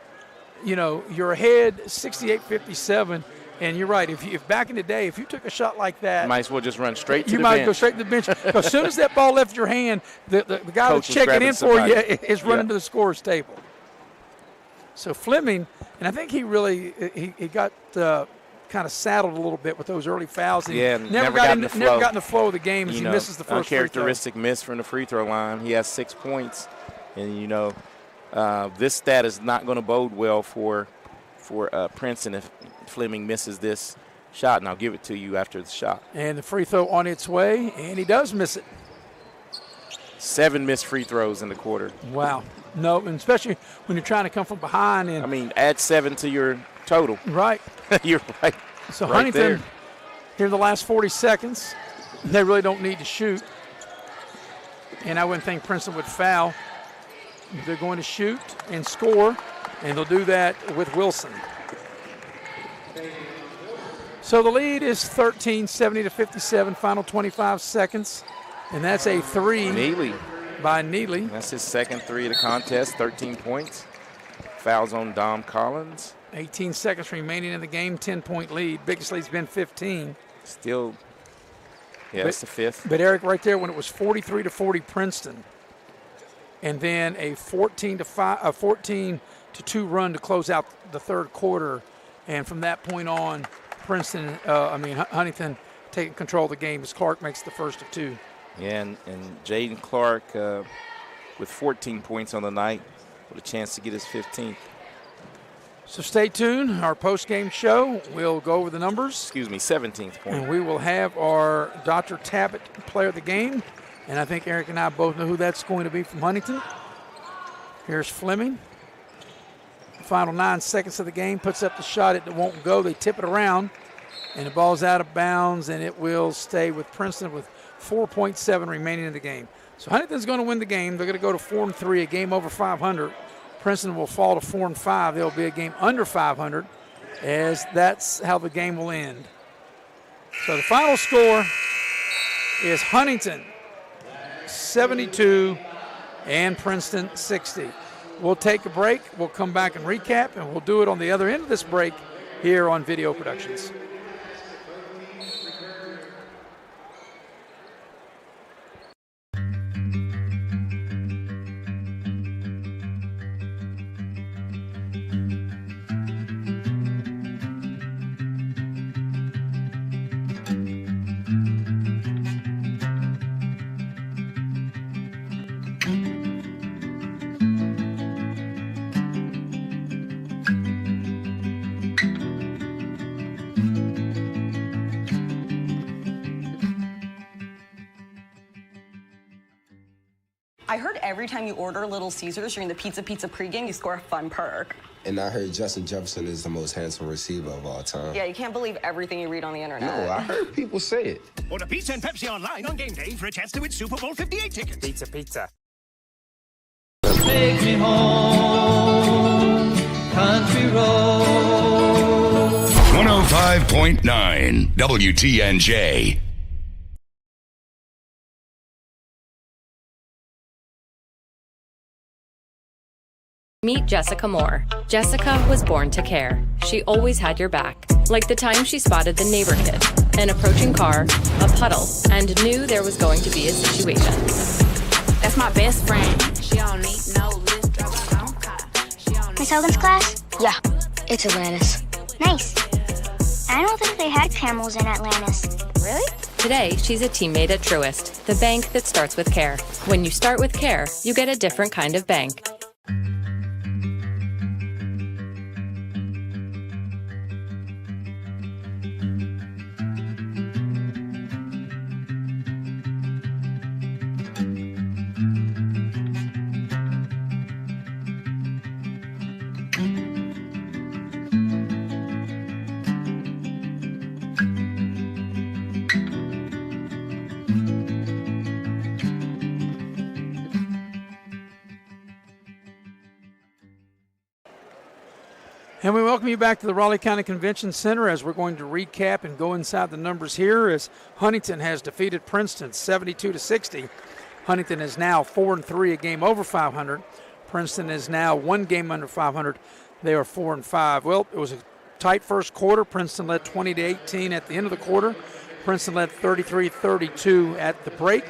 You're ahead 68-57, and you're right. If back in the day, if you took a shot like that, you might as well just run straight to the bench. You might go straight to the bench. Because as soon as that ball left your hand, the guy Coach that's checking in somebody. for you is running to the scorer's table. So Fleming, and I think he really he got kind of saddled a little bit with those early fouls. And never got in the flow of the game as he misses the first free throw. Uncharacteristic miss from the free throw line. He has 6 points, and this stat is not going to bode well for Princeton if Fleming misses this shot, and I'll give it to you after the shot. And the free throw on its way, and he does miss it. 7 missed free throws in the quarter. Wow. No, and especially when you're trying to come from behind. And I mean, add 7 to your total. Right. You're right. So right Huntington, there. here in the last 40 seconds, they really don't need to shoot. And I wouldn't think Princeton would foul. They're going to shoot and score, and they'll do that with Wilson. So the lead is 13, 70-57, final 25 seconds. And that's a 3 Neely. By Neely. That's his second 3 of the contest, 13 points. Fouls on Dom Collins. 18 seconds remaining in the game, 10-point lead. Biggest lead's been 15. Still, it's the 5th. But Eric, right there, when it was 43-40 Princeton, and then a 14-2 run to close out the third quarter, and from that point on, Huntington taking control of the game as Clark makes the first of 2. Yeah, and Jaden Clark with 14 points on the night with a chance to get his 15th. So stay tuned. Our post-game show, we'll go over the numbers. 17th point. And we will have our Dr. Tabbitt player of the game. And I think Eric and I both know who that's going to be from Huntington. Here's Fleming. Final 9 seconds of the game. Puts up the shot. It won't go. They tip it around. And the ball's out of bounds, and it will stay with Princeton with 4.7 remaining in the game. So Huntington's going to win the game. They're going to go to 4-3, a game over 500. Princeton will fall to 4-5. There'll be a game under 500, as that's how the game will end. So the final score is Huntington 72 and Princeton 60. We'll take a break. We'll come back and recap, and we'll do it on the other end of this break here on Video Productions. I heard every time you order Little Caesars during the Pizza pregame, you score a fun perk. And I heard Justin Jefferson is the most handsome receiver of all time. Yeah, you can't believe everything you read on the internet. No, I heard people say it. Order pizza and Pepsi online on game day for a chance to win Super Bowl 58 tickets. Pizza. Take me home, country road. 105.9 WTNJ. Meet Jessica Moore. Jessica was born to care. She always had your back. Like the time she spotted the neighbor kid, an approaching car, a puddle, and knew there was going to be a situation. That's my best friend. She don't need no lift, drive her own car. Miss Hogan's class? Yeah, it's Atlantis. Nice. I don't think they had camels in Atlantis. Really? Today, she's a teammate at Truist, the bank that starts with care. When you start with care, you get a different kind of bank. And we welcome you back to the Raleigh County Convention Center as we're going to recap and go inside the numbers here as Huntington has defeated Princeton 72-60. Huntington is now 4-3, a game over 500. Princeton is now 1 game under 500. They are 4-5. Well, it was a tight first quarter. Princeton led 20-18 at the end of the quarter. Princeton led 33-32 at the break.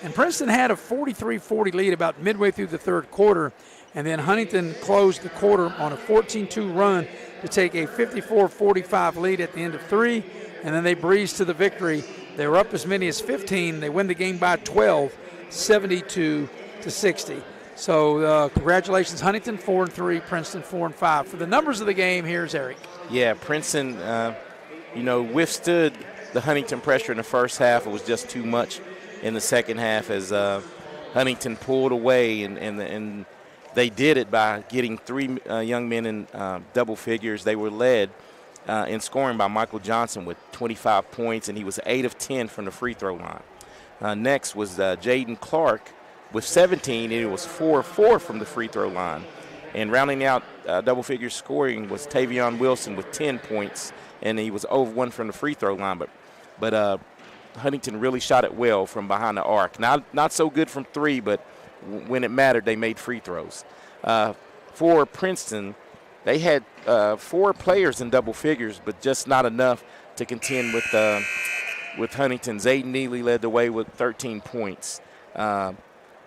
And Princeton had a 43-40 lead about midway through the third quarter. And then Huntington closed the quarter on a 14-2 run to take a 54-45 lead at the end of 3. And then they breezed to the victory. They were up as many as 15. They win the game by 12, 72-60. So congratulations, Huntington 4-3, Princeton 4-5. For the numbers of the game, here's Eric. Yeah, Princeton, withstood the Huntington pressure in the first half. It was just too much in the second half as Huntington pulled away, and they did it by getting 3 young men in double figures. They were led in scoring by Michael Johnson with 25 points, and he was 8 of 10 from the free throw line. Next was Jaden Clark with 17, and it was 4 of 4 from the free throw line. And rounding out double figure scoring was Tavion Wilson with 10 points, and he was 0 of 1 from the free throw line. But Huntington really shot it well from behind the arc. Not so good from 3, but when it mattered, they made free throws. For Princeton, they had 4 players in double figures, but just not enough to contend with Huntington. Zayden Neely led the way with 13 points.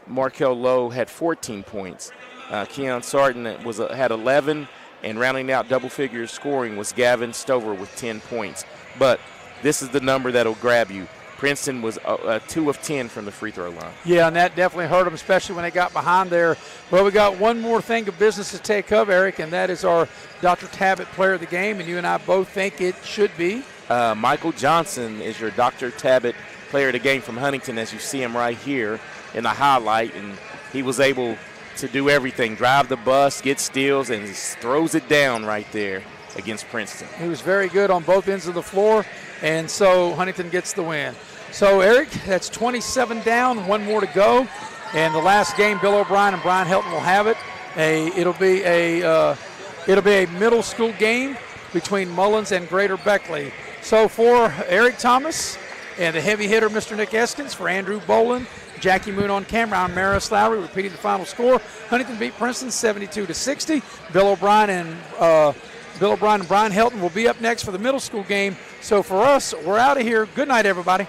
Markel Lowe had 14 points. Keon Sarton had 11, and rounding out double figure scoring was Gavin Stover with 10 points. But this is the number that'll grab you. Princeton was 2 of 10 from the free throw line. Yeah, and that definitely hurt them, especially when they got behind there. Well, we got one more thing of business to take up, Eric, and that is our Dr. Tabbitt player of the game, and you and I both think it should be. Michael Johnson is your Dr. Tabbitt player of the game from Huntington, as you see him right here in the highlight, and he was able to do everything, drive the bus, get steals, and he throws it down right there against Princeton. He was very good on both ends of the floor, and so Huntington gets the win. So, Eric, that's 27 down, 1 more to go. And the last game, Bill O'Brien and Brian Helton will have it. It'll be a middle school game between Mullins and Greater Beckley. So for Eric Thomas and the heavy hitter, Mr. Nick Eskins, for Andrew Boland, Jackie Moon on camera, I'm Maris Lowry, repeating the final score. Huntington beat Princeton 72-60. Bill O'Brien and Brian Helton will be up next for the middle school game. So for us, we're out of here. Good night, everybody.